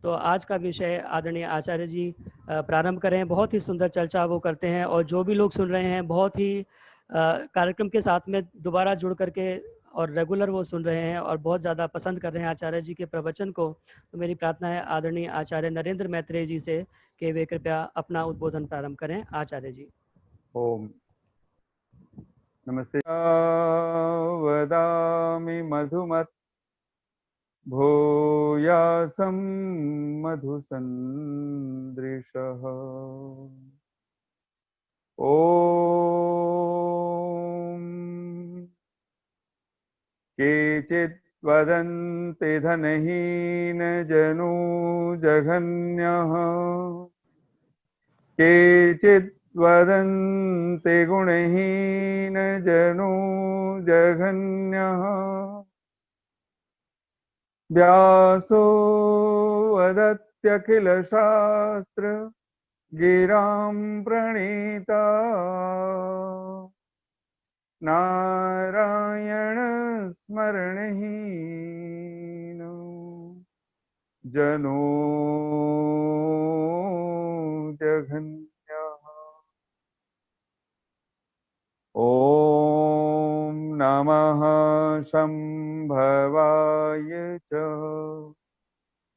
तो आज का विषय आदरणीय आचार्य जी प्रारंभ करें। बहुत ही सुंदर चर्चा वो करते हैं और जो भी लोग सुन रहे हैं बहुत ही कार्यक्रम के साथ में दोबारा जुड़ करके और रेगुलर वो सुन रहे हैं और बहुत ज़्यादा पसंद कर रहे हैं आचार्य जी के प्रवचन को। तो मेरी प्रार्थना है आदरणीय आचार्य नरेंद्र मैत्रेय जी से कि वे कृपया अपना उद्बोधन प्रारंभ करें। आचार्य जी। ओम नमस्ते। वदामि मधुमत् भूयासं मधुसन्दृशः। ओम केचित् वदन्ति धनहीन जनो जघन्यः, केचित् वदन्ति गुणहीन जनो जघन्यः। व्यासो वदत्यखिल शास्त्र गिरां प्रणीता, नारायण स्मरणहीनो जनो जघन्यः। ओम नमः शंभवाय च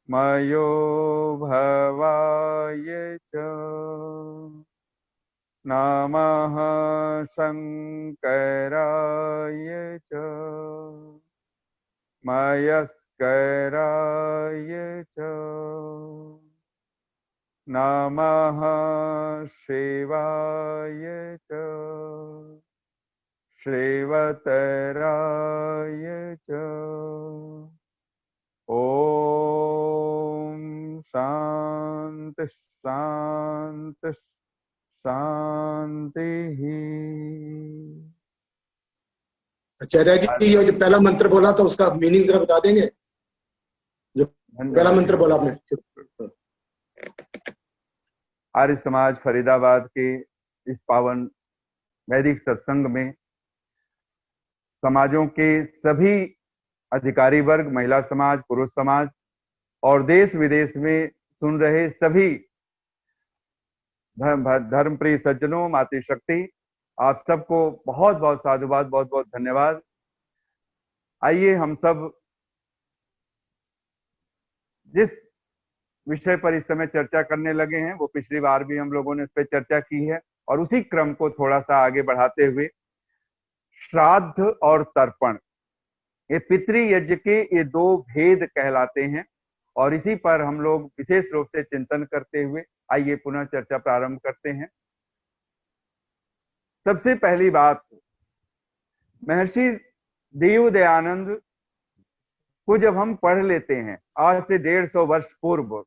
मयो भवाय च, नमः शंकराय च मयस्कराय च, नमः शिवाय च श्रीवतराय च। ओम शांति शांति शांति। आचार्य जी, ये जो पहला मंत्र बोला था उसका मीनिंग जरा बता देंगे? जो पहला मंत्र बोला आपने। आर्य समाज फरीदाबाद के इस पावन वैदिक सत्संग में समाजों के सभी अधिकारी वर्ग, महिला समाज, पुरुष समाज और देश विदेश में सुन रहे सभी धर्मप्रिय सज्जनों, मातृशक्ति, आप सबको बहुत बहुत साधुवाद, बहुत बहुत धन्यवाद। आइए हम सब जिस विषय पर इस समय चर्चा करने लगे हैं वो पिछली बार भी हम लोगों ने उस पर चर्चा की है और उसी क्रम को थोड़ा सा आगे बढ़ाते हुए श्राद्ध और तर्पण, ये पितृयज्ञ के ये दो भेद कहलाते हैं और इसी पर हम लोग विशेष रूप से चिंतन करते हुए आइए पुनः चर्चा प्रारंभ करते हैं। सबसे पहली बात, महर्षि देव दयानंद को जब हम पढ़ लेते हैं आज से 150 वर्ष पूर्व,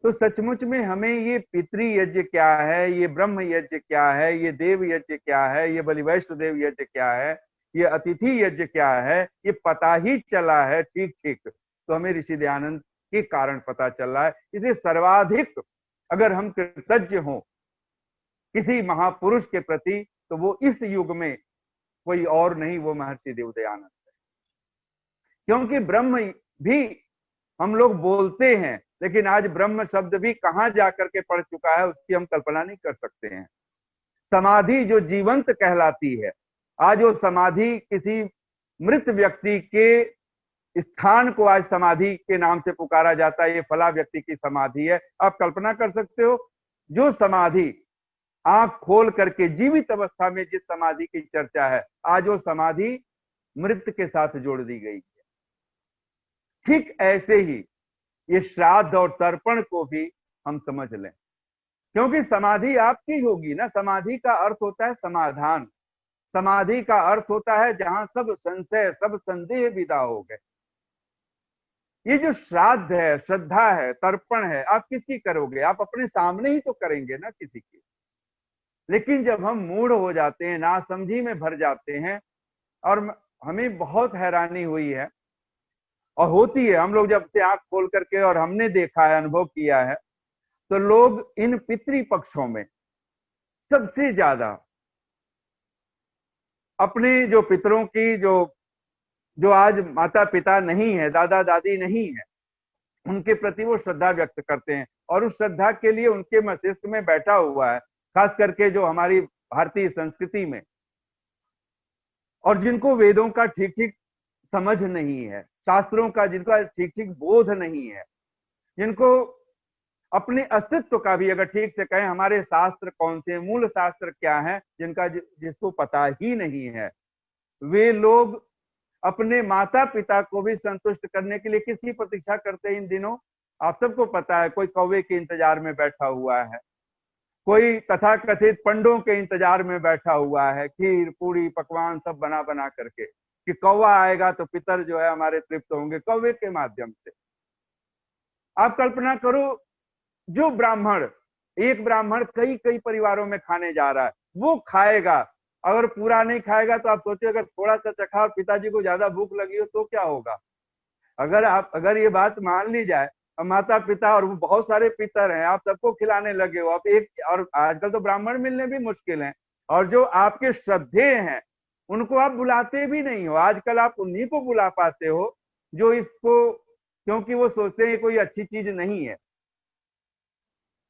तो सचमुच में हमें ये पितृयज्ञ क्या है, ये ब्रह्म यज्ञ क्या है, ये देव यज्ञ क्या है, ये बलि वैष्णदेव यज्ञ क्या है, ये अतिथि यज्ञ क्या है, ये पता ही चला है ठीक ठीक। तो हमें ऋषि दयानंद के कारण पता चल रहा है। इसलिए सर्वाधिक अगर हम कृतज्ञ हों किसी महापुरुष के प्रति तो वो इस युग में कोई और नहीं, वो महर्षि देव दयानंद है। क्योंकि ब्रह्म भी हम लोग बोलते हैं लेकिन आज ब्रह्म शब्द भी कहां जाकर के पड़ चुका है उसकी हम कल्पना नहीं कर सकते हैं। समाधि जो जीवंत कहलाती है, आज वो समाधि किसी मृत व्यक्ति के स्थान को आज समाधि के नाम से पुकारा जाता है, ये फला व्यक्ति की समाधि है। आप कल्पना कर सकते हो जो समाधि आंख खोल करके जीवित अवस्था में जिस समाधि की चर्चा है, आज वो समाधि मृत के साथ जोड़ दी गई है। ठीक ऐसे ही ये श्राद्ध और तर्पण को भी हम समझ लें, क्योंकि समाधि आपकी होगी ना। समाधि का अर्थ होता है समाधान, समाधि का अर्थ होता है जहां सब संशय, सब संदेह विदा हो गए। ये जो श्राद्ध है, श्रद्धा है, तर्पण है, आप किसकी करोगे? आप अपने सामने ही तो करेंगे ना किसी की। लेकिन जब हम मूढ़ हो जाते हैं, नासमझी में भर जाते हैं, और हमें बहुत हैरानी हुई है और होती है, हम लोग जब से आंख खोल करके और हमने देखा है, अनुभव किया है, तो लोग इन पितृपक्षों में सबसे ज्यादा अपने जो पितरों की जो आज माता पिता नहीं है, दादा दादी नहीं है, उनके प्रति वो श्रद्धा व्यक्त करते हैं, और उस श्रद्धा के लिए उनके मस्तिष्क में बैठा हुआ है, खास करके जो हमारी भारतीय संस्कृति में, और जिनको वेदों का ठीक ठीक समझ नहीं है, शास्त्रों का जिनका ठीक ठीक बोध नहीं है, जिनको अपने अस्तित्व का भी अगर ठीक से कहें हमारे शास्त्र कौन से, मूल शास्त्र क्या है, जिसको पता ही नहीं है, वे लोग अपने माता पिता को भी संतुष्ट करने के लिए किसकी प्रतीक्षा करते हैं इन दिनों? आप सबको पता है, कोई कौवे के इंतजार में बैठा हुआ है, कोई तथाकथित पंडों के इंतजार में बैठा हुआ है, खीर पूरी पकवान सब बना बना करके, कि कौवा आएगा तो पितर जो है हमारे तृप्त होंगे कौवे के माध्यम से। आप कल्पना करो, जो ब्राह्मण, एक ब्राह्मण कई कई परिवारों में खाने जा रहा है, वो खाएगा, अगर पूरा नहीं खाएगा तो आप सोचिए अगर थोड़ा सा चखा और पिताजी को ज्यादा भूख लगी हो तो क्या होगा? अगर ये बात मान ली जाए, माता पिता और बहुत सारे पितर हैं, आप सबको खिलाने लगे हो, आप एक, और आजकल तो ब्राह्मण मिलने भी मुश्किल हैं, और जो आपके श्रद्धेय हैं उनको आप बुलाते भी नहीं हो। आजकल आप उन्हीं को बुला पाते हो जो इसको, क्योंकि वो सोचते हैं कोई अच्छी चीज नहीं है।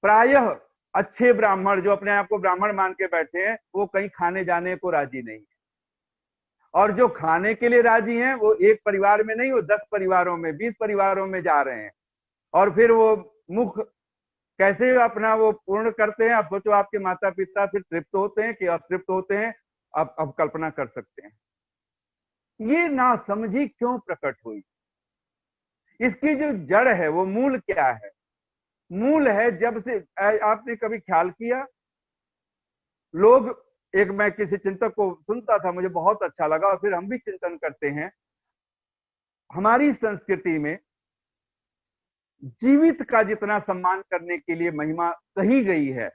प्रायः अच्छे ब्राह्मण जो अपने आप को ब्राह्मण मान के बैठे हैं, वो कहीं खाने जाने को राजी नहीं है, और जो खाने के लिए राजी हैं वो एक परिवार में नहीं, वो 10 परिवारों में, 20 परिवारों में जा रहे हैं, और फिर वो मुख कैसे अपना वो पूर्ण करते हैं। आप सोचो, आपके माता पिता फिर तृप्त होते हैं कि अतृप्त होते हैं, अब कल्पना कर सकते हैं। ये नासमझी क्यों प्रकट हुई? इसकी जो जड़ है, वो मूल क्या है? मूल है, जब से आपने कभी ख्याल किया, लोग, एक मैं किसी चिंतक को सुनता था, मुझे बहुत अच्छा लगा, और फिर हम भी चिंतन करते हैं, हमारी संस्कृति में जीवित का जितना सम्मान करने के लिए महिमा कही गई है,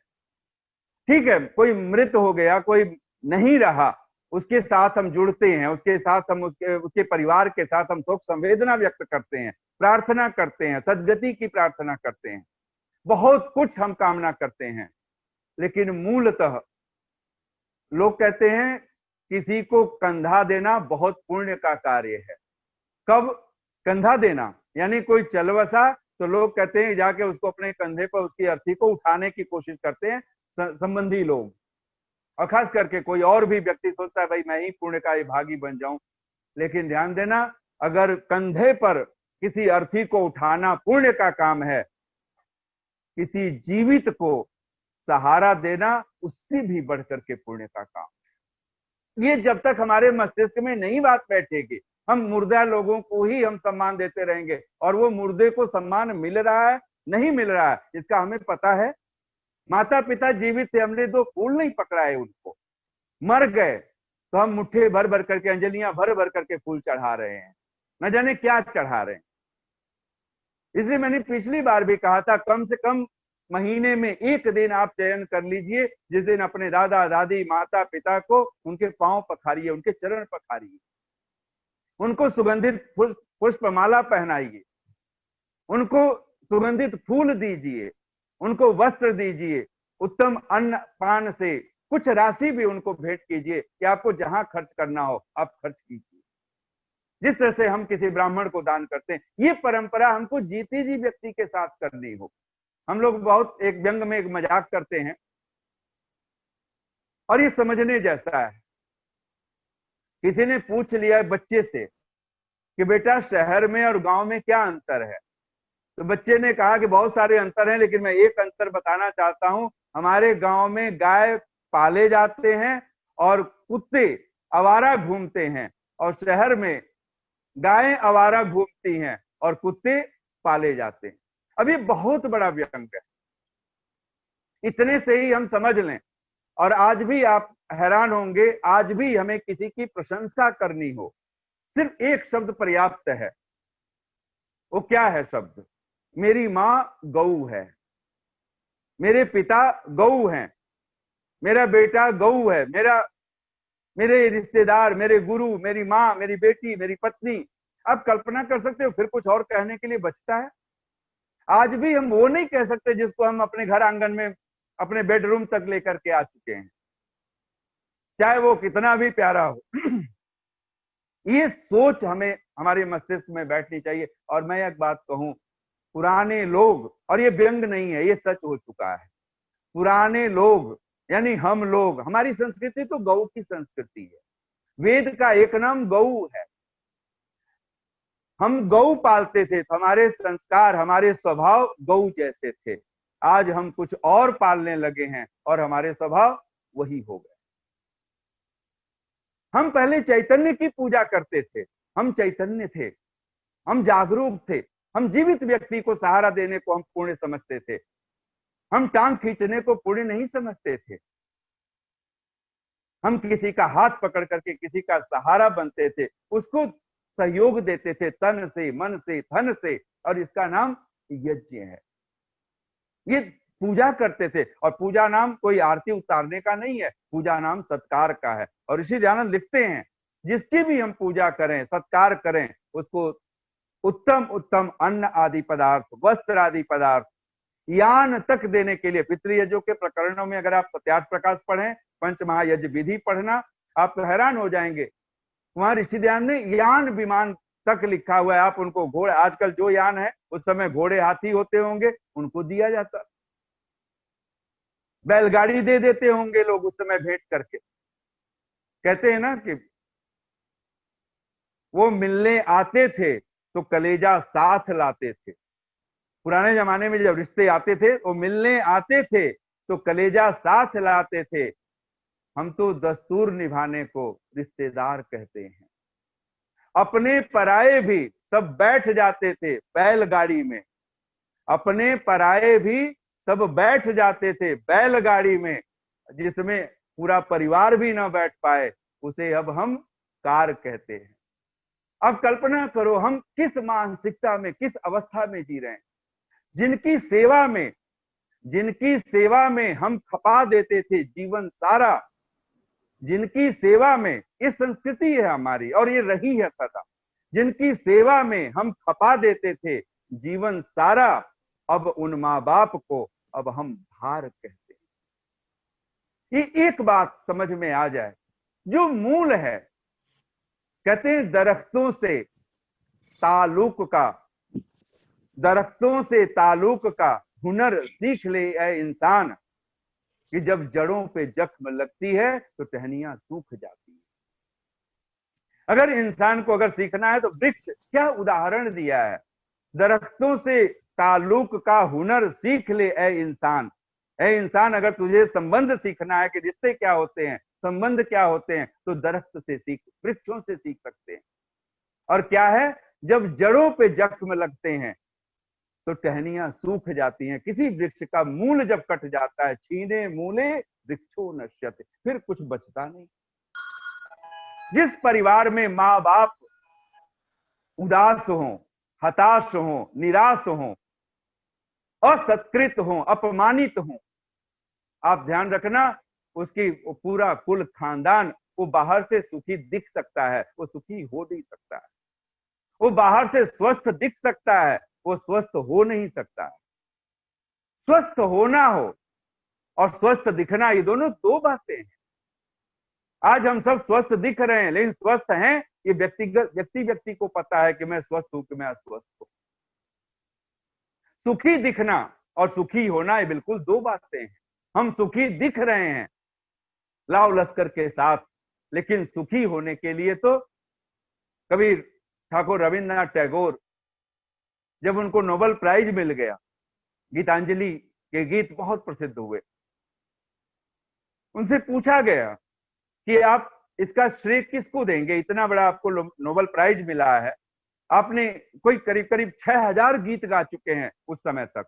ठीक है, कोई मृत हो गया, कोई नहीं रहा, उसके साथ हम जुड़ते हैं, उसके साथ हम उसके परिवार के साथ हम शोक संवेदना व्यक्त करते हैं, प्रार्थना करते हैं, सद्गति की प्रार्थना करते हैं, बहुत कुछ हम कामना करते हैं। लेकिन मूलतः लोग कहते हैं किसी को कंधा देना बहुत पुण्य का कार्य है। कब कंधा देना? यानी कोई चल बसा तो लोग कहते हैं जाके उसको अपने कंधे पर उसकी अर्थी को उठाने की कोशिश करते हैं संबंधी लोग, और खास करके कोई और भी व्यक्ति सोचता है भाई मैं ही पुण्य का भागी बन जाऊं। लेकिन ध्यान देना, अगर कंधे पर किसी अर्थी को उठाना पुण्य का काम है, किसी जीवित को सहारा देना उससे भी बढ़कर के पुण्य का काम है। ये जब तक हमारे मस्तिष्क में नई बात बैठेगी, हम मुर्दा लोगों को ही हम सम्मान देते रहेंगे, और वो मुर्दे को सम्मान मिल रहा है नहीं मिल रहा है इसका हमें पता है। माता पिता जीवित थे, हमने 2 फूल नहीं पकड़ाए उनको, मर गए तो हम मुट्ठे भर भर करके, अंजलियां भर भर करके फूल चढ़ा रहे हैं, न जाने क्या चढ़ा रहे हैं। इसलिए मैंने पिछली बार भी कहा था, कम से कम महीने में एक दिन आप चयन कर लीजिए, जिस दिन अपने दादा दादी माता पिता को उनके पांव पखारिए, उनके चरण पखारिए, उनको सुगंधित पुष्पमाला पहनाइए, उनको सुगंधित फूल दीजिए, उनको वस्त्र दीजिए, उत्तम अन्न पान से कुछ राशि भी उनको भेंट कीजिए, कि आपको जहां खर्च करना हो आप खर्च कीजिए, जिस तरह से हम किसी ब्राह्मण को दान करते हैं। ये परंपरा हमको जीते जी व्यक्ति के साथ करनी हो। हम लोग बहुत एक व्यंग में एक मजाक करते हैं, और ये समझने जैसा है। किसी ने पूछ लिया बच्चे से कि बेटा शहर में और गांव में क्या अंतर है, तो बच्चे ने कहा कि बहुत सारे अंतर हैं, लेकिन मैं एक अंतर बताना चाहता हूं, हमारे गांव में गाय पाले जाते हैं और कुत्ते आवारा घूमते हैं, और शहर में गायें आवारा घूमती हैं और कुत्ते पाले जाते हैं। अब ये बहुत बड़ा व्यंग है, इतने से ही हम समझ लें। और आज भी आप हैरान होंगे, आज भी हमें किसी की प्रशंसा करनी हो, सिर्फ एक शब्द पर्याप्त है। वो क्या है शब्द? मेरी मां गऊ है, मेरे पिता गऊ हैं, मेरा बेटा गऊ है, मेरे रिश्तेदार, मेरे गुरु, मेरी माँ, मेरी बेटी, मेरी पत्नी। आप कल्पना कर सकते हो फिर कुछ और कहने के लिए बचता है? आज भी हम वो नहीं कह सकते जिसको हम अपने घर आंगन में, अपने बेडरूम तक लेकर के आ चुके हैं, चाहे वो कितना भी प्यारा हो। ये सोच हमें हमारे मस्तिष्क में बैठनी चाहिए। और मैं एक बात कहूं, पुराने लोग, और ये व्यंग नहीं है, ये सच हो चुका है, पुराने लोग यानी हम लोग, हमारी संस्कृति तो गौ की संस्कृति है, वेद का एक नाम गौ है। हम गौ पालते थे तो हमारे संस्कार, हमारे स्वभाव गौ जैसे थे। आज हम कुछ और पालने लगे हैं और हमारे स्वभाव वही हो गए। हम पहले चैतन्य की पूजा करते थे, हम चैतन्य थे, हम जागरूक थे, हम जीवित व्यक्ति को सहारा देने को हम पुण्य समझते थे, हम टांग खींचने को पुण्य नहीं समझते थे। हम किसी का हाथ पकड़ करके किसी का सहारा बनते थे, उसको सहयोग देते थे तन से, मन से, धन से, और इसका नाम यज्ञ है। ये पूजा करते थे, और पूजा नाम कोई आरती उतारने का नहीं है, पूजा नाम सत्कार का है। और ऋषि दयानंद लिखते हैं, जिसकी भी हम पूजा करें, सत्कार करें, उसको उत्तम उत्तम अन्न आदि पदार्थ, वस्त्र आदि पदार्थ, यान तक देने के लिए। पितृयज्ञों के प्रकरणों में अगर आप सत्यार्थ प्रकाश पढ़ें, पंच महायज्ञ विधि पढ़ना, आप हैरान हो जाएंगे। वहां ऋषि दयानंद ने यान विमान तक लिखा हुआ है। आप उनको घोड़े, आजकल जो यान है, उस समय घोड़े हाथी होते होंगे, उनको दिया जाता, बैलगाड़ी दे देते होंगे लोग उस समय भेंट करके। कहते हैं ना कि वो मिलने आते थे तो कलेजा साथ लाते थे। पुराने जमाने में जब रिश्ते आते थे, वो मिलने आते थे तो कलेजा साथ लाते थे। हम तो दस्तूर निभाने को रिश्तेदार कहते हैं। अपने पराये भी सब बैठ जाते थे बैलगाड़ी में, अपने पराये भी सब बैठ जाते थे बैलगाड़ी में। जिसमें पूरा परिवार भी ना बैठ पाए, उसे अब हम कार कहते हैं। अब कल्पना करो हम किस मानसिकता में, किस अवस्था में जी रहे हैं। जिनकी सेवा में हम खपा देते थे जीवन सारा, जिनकी सेवा में, इस संस्कृति है हमारी और ये रही है सदा, जिनकी सेवा में हम खपा देते थे जीवन सारा, अब उन माँ बाप को अब हम भार कहते हैं। ये एक बात समझ में आ जाए, जो मूल है, कहते हैं दरख्तों से ताल्लुक का हुनर सीख ले ऐ इंसान, कि जब जड़ों पे जख्म लगती है तो टहनियां सूख जाती है। अगर इंसान को अगर सीखना है तो वृक्ष, क्या उदाहरण दिया है, दरख्तों से ताल्लुक का हुनर सीख ले ऐ इंसान। ऐ इंसान, अगर तुझे संबंध सीखना है कि रिश्ते क्या होते हैं, संबंध क्या होते हैं, तो दरख्त से सीख, वृक्षों से सीख सकते हैं। और क्या है, जब जड़ों पे जख्म लगते हैं तो टहनियां सूख जाती हैं। किसी वृक्ष का मूल जब कट जाता है, छीने मूले वृक्षो नश्यते, फिर कुछ बचता नहीं। जिस परिवार में माँ बाप उदास हो, हताश हो, निराश हो, असत्कृत हो, अपमानित हो, आप ध्यान रखना, उसकी पूरा कुल खानदान, वो बाहर से सुखी दिख सकता है, वो सुखी हो नहीं सकता है। वो बाहर से स्वस्थ दिख सकता है, वो स्वस्थ हो नहीं सकता है। स्वस्थ होना हो और स्वस्थ दिखना, ये दोनों दो बातें हैं। आज हम सब स्वस्थ दिख रहे हैं, लेकिन स्वस्थ हैं ये व्यक्ति को पता है कि मैं स्वस्थ हूं कि मैं अस्वस्थ हूं। सुखी दिखना और सुखी होना, ये बिल्कुल दो बातें हैं। हम सुखी दिख रहे हैं लाव लश्कर के साथ, लेकिन सुखी होने के लिए तो कबीर ठाकुर रविन्द्रनाथ टैगोर, जब उनको नोबेल प्राइज मिल गया, गीतांजलि के गीत बहुत प्रसिद्ध हुए, उनसे पूछा गया कि आप इसका श्रेय किसको देंगे, इतना बड़ा आपको नोबेल प्राइज मिला है, आपने कोई करीब करीब 6000 गीत गा चुके हैं उस समय तक।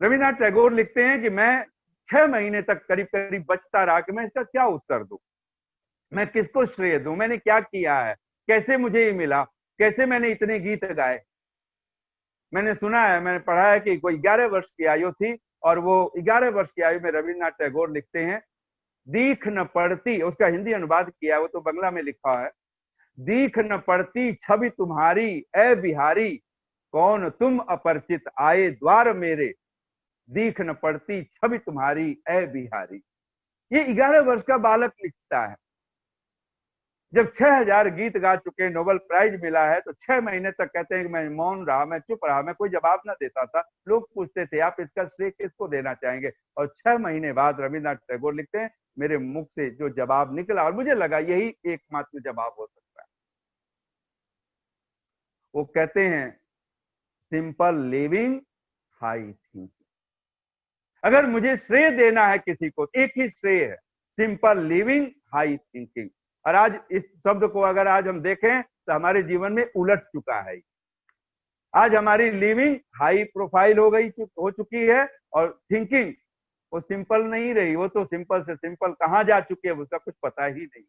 रविन्द्रनाथ टैगोर लिखते हैं कि मैं 6 महीने तक करीब करीब बचता रहा कि मैं इसका क्या उत्तर दूं, मैं किसको श्रेय दूं, मैंने क्या किया है, कैसे मुझे ये मिला, कैसे मैंने इतने गीत गाए। मैंने सुना है, मैंने पढ़ा है कि कोई 11 वर्ष की आयु थी, और वो 11 वर्ष की आयु में रविन्द्रनाथ टैगोर लिखते हैं, दीख न पड़ती, उसका हिंदी अनुवाद किया, वो तो बंगला में लिखा है, दीख न पड़ती छवि तुम्हारी ए बिहारी, कौन तुम अपरिचित आए द्वार मेरे, दीख न पड़ती छवि तुम्हारी ए बिहारी। ये 11 वर्ष का बालक लिखता है। जब 6000 गीत गा चुके, नोबेल प्राइज मिला है, तो 6 महीने तक कहते हैं कि मैं मौन रहा, मैं चुप रहा, मैं कोई जवाब ना देता था। लोग पूछते थे आप इसका श्रेय किसको देना चाहेंगे, और 6 महीने बाद रविन्द्रनाथ टैगोर लिखते हैं मेरे मुख से जो जवाब निकला और मुझे लगा यही एकमात्र जवाब हो सकता है। वो कहते हैं सिंपल लिविंग हाई थिंकिंग। अगर मुझे श्रेय देना है किसी को, एक ही श्रेय है, सिंपल लिविंग हाई थिंकिंग। और आज इस शब्द को अगर आज हम देखें तो हमारे जीवन में उलट चुका है। आज हमारी लिविंग हाई प्रोफाइल हो चुकी है, और थिंकिंग वो सिंपल नहीं रही। वो तो सिंपल से सिंपल कहां जा चुकी है उसका कुछ पता ही नहीं।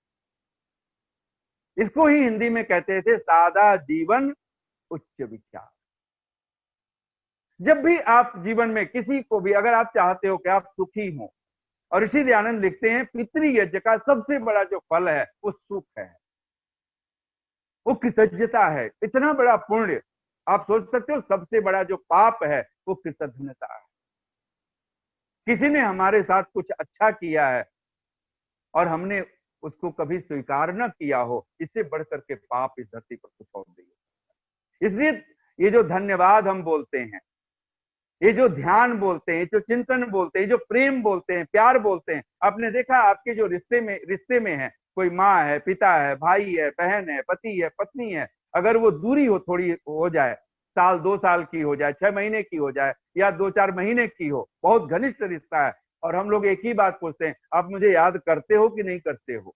इसको ही हिंदी में कहते थे सादा जीवन उच्च विचार। जब भी आप जीवन में किसी को भी अगर आप चाहते हो कि आप सुखी हो, और ऋषि दयानंद लिखते हैं पितृयज्ञ का सबसे बड़ा जो फल है वो सुख है, वो कृतज्ञता है। इतना बड़ा पुण्य, आप सोच सकते हो सबसे बड़ा जो पाप है वो कृतज्ञता है। किसी ने हमारे साथ कुछ अच्छा किया है और हमने उसको कभी स्वीकार न किया हो, इससे बढ़कर के पाप इस धरती पर कुछ और नहीं है। इसलिए ये जो धन्यवाद हम बोलते हैं, ये जो ध्यान बोलते हैं, ये जो चिंतन बोलते हैं, ये जो प्रेम बोलते हैं, प्यार बोलते हैं, आपने देखा आपके जो रिश्ते में है, कोई माँ है, पिता है, भाई है, बहन है, पति है, पत्नी है, अगर वो दूरी हो थोड़ी हो जाए, साल 2 साल की हो जाए, 6 महीने की हो जाए, या 2-4 महीने की हो, बहुत घनिष्ठ रिश्ता है, और हम लोग एक ही बात पूछते हैं आप मुझे याद करते हो कि नहीं करते हो,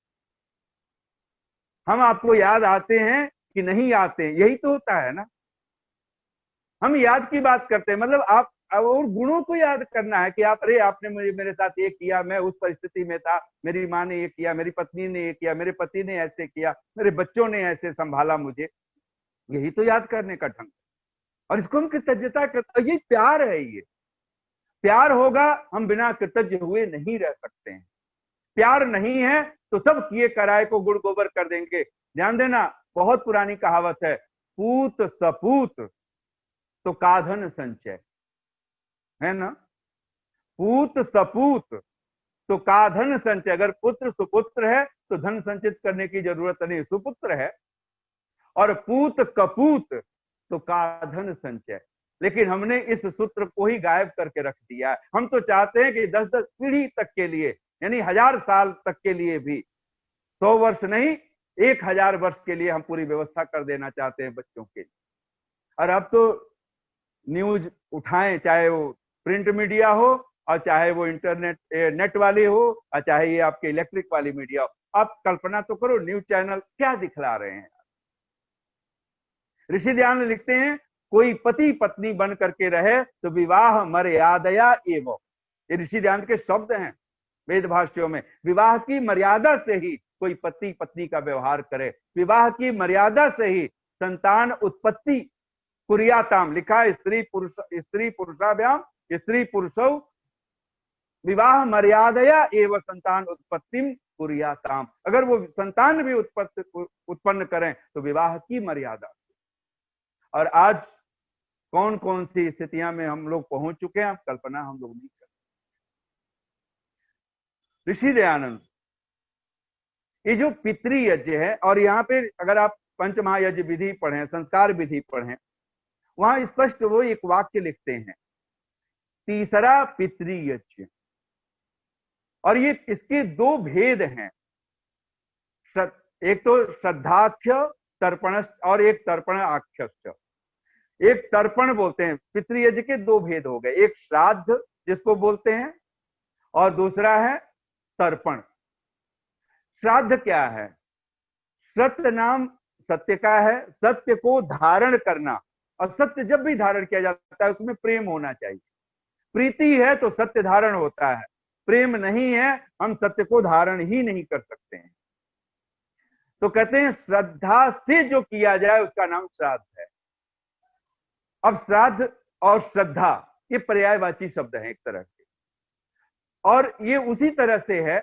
हम आपको याद आते हैं कि नहीं आते हैं, यही तो होता है ना। हम याद की बात करते हैं, मतलब आप और गुणों को याद करना है कि आप, अरे आपने मुझे मेरे साथ ये किया, मैं उस परिस्थिति में था, मेरी माँ ने ये किया, मेरी पत्नी ने ये किया, मेरे पति ने ऐसे किया, मेरे बच्चों ने ऐसे संभाला मुझे, यही तो याद करने का ढंग। और इसको हम कृतज्ञता करते हैं, ये प्यार है। ये प्यार होगा, हम बिना कृतज्ञ हुए नहीं रह सकते हैं। प्यार नहीं है तो सब किए कराए को गुड़ गोबर कर देंगे। ध्यान देना, बहुत पुरानी कहावत है, पूत सपूत तो काधन संचय, है ना। पूत सपूत तो काधन संचय, अगर पुत्र सुपुत्र है तो धन संचित करने की जरूरत नहीं, सुपुत्र है। और पूत कपूत तो काधन संचय, लेकिन हमने इस सूत्र को ही गायब करके रख दिया है। हम तो चाहते हैं कि 10-10 पीढ़ी तक के लिए, यानी 1000 साल तक के लिए भी, 100 वर्ष नहीं 1000 वर्ष के लिए हम पूरी व्यवस्था कर देना चाहते हैं बच्चों के लिए। और अब तो न्यूज उठाएं, चाहे वो प्रिंट मीडिया हो और चाहे वो इंटरनेट नेट वाली हो और चाहे ये आपके इलेक्ट्रिक वाली मीडिया हो, आप कल्पना तो करो न्यूज चैनल क्या दिखला रहे हैं। ऋषि दयानंद लिखते हैं कोई पति पत्नी बन करके रहे तो विवाह मर्यादया एवं, ये ऋषि दयानंद के शब्द हैं वेद भाष्यों में। विवाह की मर्यादा से ही कोई पति पत्नी का व्यवहार करे, विवाह की मर्यादा से ही संतान उत्पत्ति कुर्याताम, लिखा स्त्री पुरुषाभ्याम स्त्री पुरुषौ विवाह मर्यादया एवं संतान उत्पत्ति कुर्याताम। अगर वो संतान भी उत्पन्न करें तो विवाह की मर्यादा से। और आज कौन कौन सी स्थितियां में हम लोग पहुंच चुके हैं, कल्पना हम लोग नहीं करते। ऋषि दयानंद ये जो पितृयज्ञ है, और यहाँ पे अगर आप पंचमहायज्ञ विधि पढ़ें, संस्कार विधि पढ़ें, वहां स्पष्ट वो एक वाक्य लिखते हैं, तीसरा पितृयज्ञ। और ये इसके 2 भेद हैं, एक तो श्रद्धाख्य तर्पण और एक तर्पण आख्य। एक तर्पण बोलते हैं, पितृयज्ञ के 2 भेद हो गए, एक श्राद्ध जिसको बोलते हैं और दूसरा है तर्पण। श्राद्ध क्या है? सत्य नाम सत्य का है, सत्य को धारण करना, और सत्य जब भी धारण किया जाता है उसमें प्रेम होना चाहिए। प्रीति है तो सत्य धारण होता है, प्रेम नहीं है हम सत्य को धारण ही नहीं कर सकते हैं। तो कहते हैं श्रद्धा से जो किया जाए उसका नाम श्राद्ध है। अब श्राद्ध और श्रद्धा ये पर्यायवाची शब्द हैं एक तरह के, और ये उसी तरह से है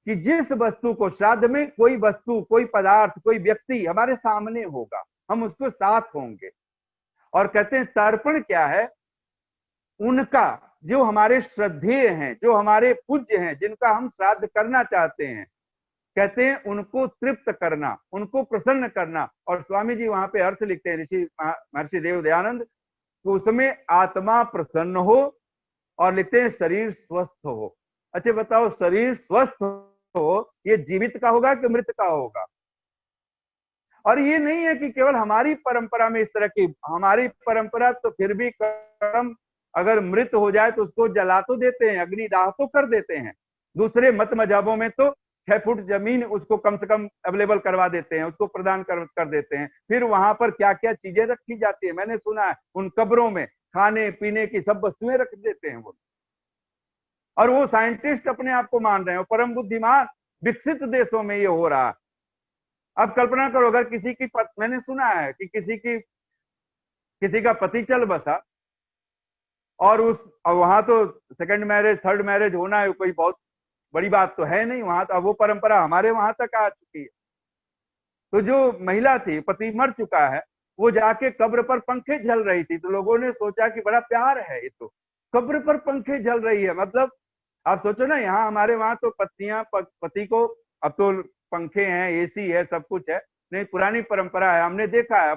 कि जिस वस्तु को, श्राद्ध में कोई वस्तु, कोई पदार्थ, कोई व्यक्ति हमारे सामने होगा, हम उसको साथ होंगे। और कहते हैं तर्पण क्या है? उनका जो हमारे श्रद्धेय हैं, जो हमारे पूज्य हैं, जिनका हम श्राद्ध करना चाहते हैं, कहते हैं उनको तृप्त करना, उनको प्रसन्न करना। और स्वामी जी वहां पे अर्थ लिखते हैं, ऋषि महर्षि देव दयानंद, तो उसमें आत्मा प्रसन्न हो, और लिखते हैं शरीर स्वस्थ हो। अच्छा बताओ, शरीर स्वस्थ हो ये जीवित का होगा कि मृत का होगा? और ये नहीं है कि केवल हमारी परंपरा में इस तरह की, हमारी परंपरा तो फिर भी कर्म अगर मृत हो जाए तो उसको जला तो देते हैं, अग्निदाह तो कर देते हैं। दूसरे मत मजहबों में तो 6 फुट जमीन उसको कम से कम अवेलेबल करवा देते हैं, उसको प्रदान कर देते हैं। फिर वहां पर क्या क्या चीजें रखी जाती है, मैंने सुना है उन कब्रों में खाने पीने की सब वस्तुएं रख देते हैं वो। और वो साइंटिस्ट अपने आप को मान रहे हैं, परम बुद्धिमान विकसित देशों में ये हो रहा है। अब कल्पना करो, अगर किसी की मैंने सुना है कि किसी का पति चल बसा, और वहां तो सेकंड मैरिज थर्ड मैरिज होना है कोई बहुत बड़ी बात तो है नहीं वहां, तो वो परंपरा हमारे वहां तक आ चुकी है। तो जो महिला थी, पति मर चुका है, वो जाके कब्र पर पंखे झल रही थी, तो लोगों ने सोचा कि बड़ा प्यार है ये तो, कब्र पर पंखे झल रही है। मतलब आप सोचो ना, यहाँ हमारे वहां तो पत्नियां पति को, अब तो पंखे हैं, एसी है, सब कुछ है, नहीं पुरानी परंपरा है, हमने देखा है।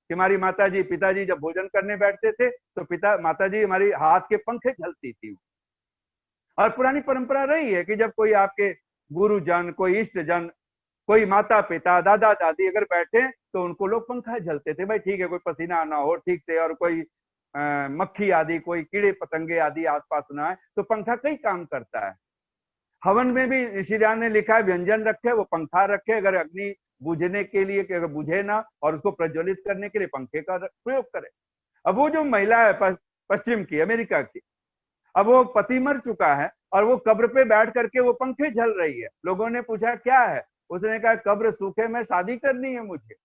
हमारी माता जी पिताजी जब भोजन करने बैठते थे तो माता जी हमारी हाथ के पंखे झलती थी। और पुरानी परंपरा रही है कि जब कोई आपके गुरुजन, कोई इष्ट जन, कोई माता पिता, दादा दादी अगर बैठे तो उनको लोग पंखा झलते थे, भाई ठीक है, कोई पसीना ना हो ठीक से, और कोई मक्खी आदि, कोई कीड़े पतंगे आदि आसपास ना आए, तो पंखा कई काम करता है। हवन में भी ऋषिदान ने लिखा है व्यंजन रखे वो पंखा रखे, अगर अग्नि बुझने के लिए, कि अगर बुझे ना, और उसको प्रज्वलित करने के लिए पंखे का प्रयोग करे। अब वो जो महिला है पश्चिम की, अमेरिका की, अब वो पति मर चुका है और वो कब्र पे बैठ करके वो पंखे झल रही है। लोगों ने पूछा क्या है, उसने कहा कब्र सूखे में शादी करनी है मुझे।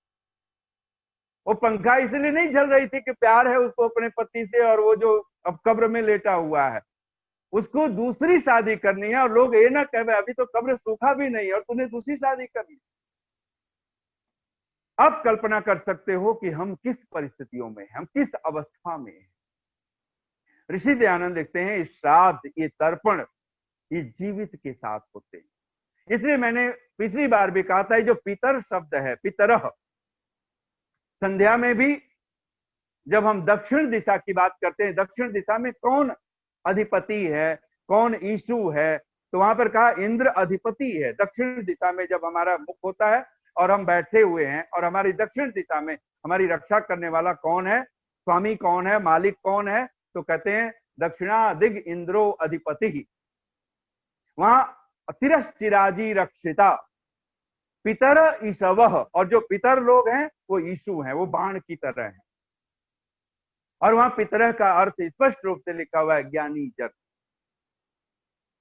वो पंखा इसलिए नहीं झल रही थी कि प्यार है उसको अपने पति से, और वो जो अब कब्र में लेटा हुआ है उसको दूसरी शादी करनी है, और लोग ये ना कहे अभी तो कब्र सूखा भी नहीं और तूने दूसरी शादी करनी। अब कल्पना कर सकते हो कि हम किस परिस्थितियों में, हम किस अवस्था में हैं। ऋषि दयानंद लिखते हैं श्राद्ध, ये तर्पण, ये जीवित के साथ होते हैं। इसलिए मैंने पिछली बार भी कहा था, जो पितर शब्द है, पितरह, संध्या में भी जब हम दक्षिण दिशा की बात करते हैं, दक्षिण दिशा में कौन अधिपति है, कौन ईशु है, तो वहां पर कहा इंद्र अधिपति है। दक्षिण दिशा में जब हमारा मुख होता है और हम बैठे हुए हैं, और हमारी दक्षिण दिशा में हमारी रक्षा करने वाला कौन है, स्वामी कौन है, मालिक कौन है, तो कहते हैं दक्षिणादिग इंद्रो अधिपति। वहां तिरश्चिराजी रक्षिता पितर ईशवः, और जो पितर लोग हैं वो ईशु हैं, वो बाण की तरह हैं। और वहां पितरह का अर्थ स्पष्ट रूप से लिखा हुआ है ज्ञानी जन।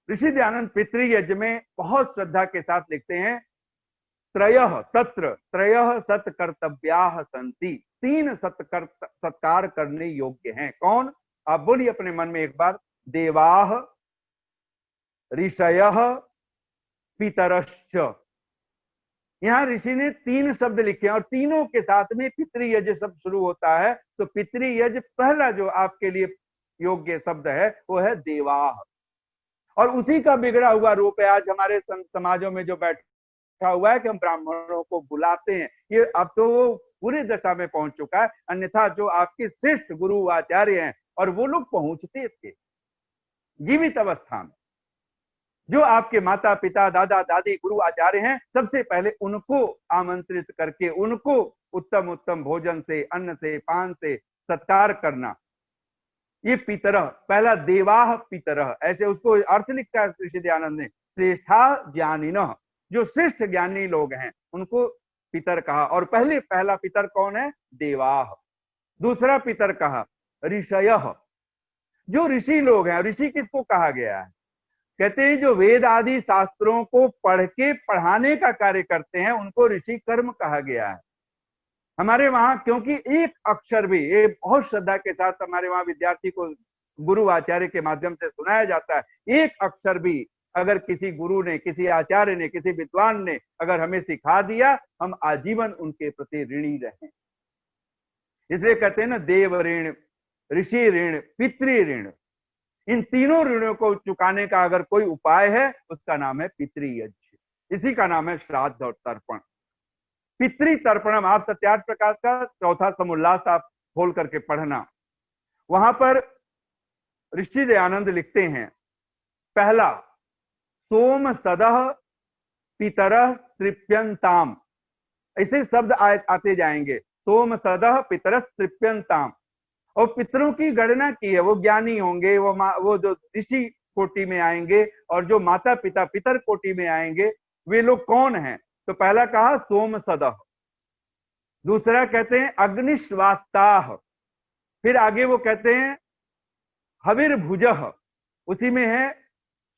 ऋषि दयानंद पितृयज्ञ में बहुत श्रद्धा के साथ लिखते हैं त्रयः तत्र त्रयः सत्कर्तव्याः सन्ति, 3 सत्कार करने योग्य हैं। कौन? आप बोलिए अपने मन में एक बार, देवाः, ऋषयः, पितरश्च। यहाँ ऋषि ने 3 शब्द लिखे और तीनों के साथ में पितृयज्ञ शब्द शुरू होता है। तो पितृयज्ञ पहला जो आपके लिए योग्य शब्द है वो है देवाः, और उसी का बिगड़ा हुआ रूप है आज हमारे समाजों में जो बैठा हुआ है कि हम ब्राह्मणों को बुलाते हैं। ये अब तो वो पूरी दशा में पहुंच चुका है। अन्यथा जो आपके श्रेष्ठ गुरु आचार्य हैं, और वो लोग पहुंचते थे जीवित अवस्था में, जो आपके माता पिता, दादा दादी, गुरु आचार्य हैं, सबसे पहले उनको आमंत्रित करके उनको उत्तम उत्तम भोजन से, अन्न से, पान से सत्कार करना, ये पितरह, पहला देवाः पितरह, ऐसे उसको अर्थ लिखता है ऋषि दयानंद ने, श्रेष्ठा ज्ञानिनः, जो श्रेष्ठ ज्ञानी लोग हैं उनको पितर कहा। और पहला पितर कौन है? देवाः। दूसरा पितर कहा ऋषयः, जो ऋषि लोग हैं। ऋषि किसको कहा गया है? कहते हैं जो वेद आदि शास्त्रों को पढ़ के पढ़ाने का कार्य करते हैं उनको ऋषि कर्म कहा गया है। हमारे वहां क्योंकि एक अक्षर भी, ये बहुत श्रद्धा के साथ हमारे वहां विद्यार्थी को गुरु आचार्य के माध्यम से सुनाया जाता है, एक अक्षर भी अगर किसी गुरु ने, किसी आचार्य ने, किसी विद्वान ने अगर हमें सिखा दिया, हम आजीवन उनके प्रति ऋणी रहें। इसलिए कहते हैं ना, देव ऋण, ऋषि ऋण, पितृ ऋण, इन तीनों ऋणों को चुकाने का अगर कोई उपाय है उसका नाम है पितृयज्ञ। इसी का नाम है श्राद्ध और तर्पण। पितृ तर्पणम, आप सत्यार्थ प्रकाश का चौथा समुल्लास आप खोल करके पढ़ना, वहां पर ऋषि दयानंद लिखते हैं, पहला सोम सदह पितरः तृप्यंताम, ऐसे शब्द आते जाएंगे, सोम सदह पितरः तृप्यंताम। और पितरों की गणना की है, वो ज्ञानी होंगे, वो जो ऋषि कोटि में आएंगे, और जो माता पिता पितर कोटि में आएंगे वे लोग कौन हैं? तो पहला कहा सोम सदह, दूसरा कहते हैं अग्निश्वात्ताह, फिर आगे वो कहते हैं हविर्भुजः, उसी में है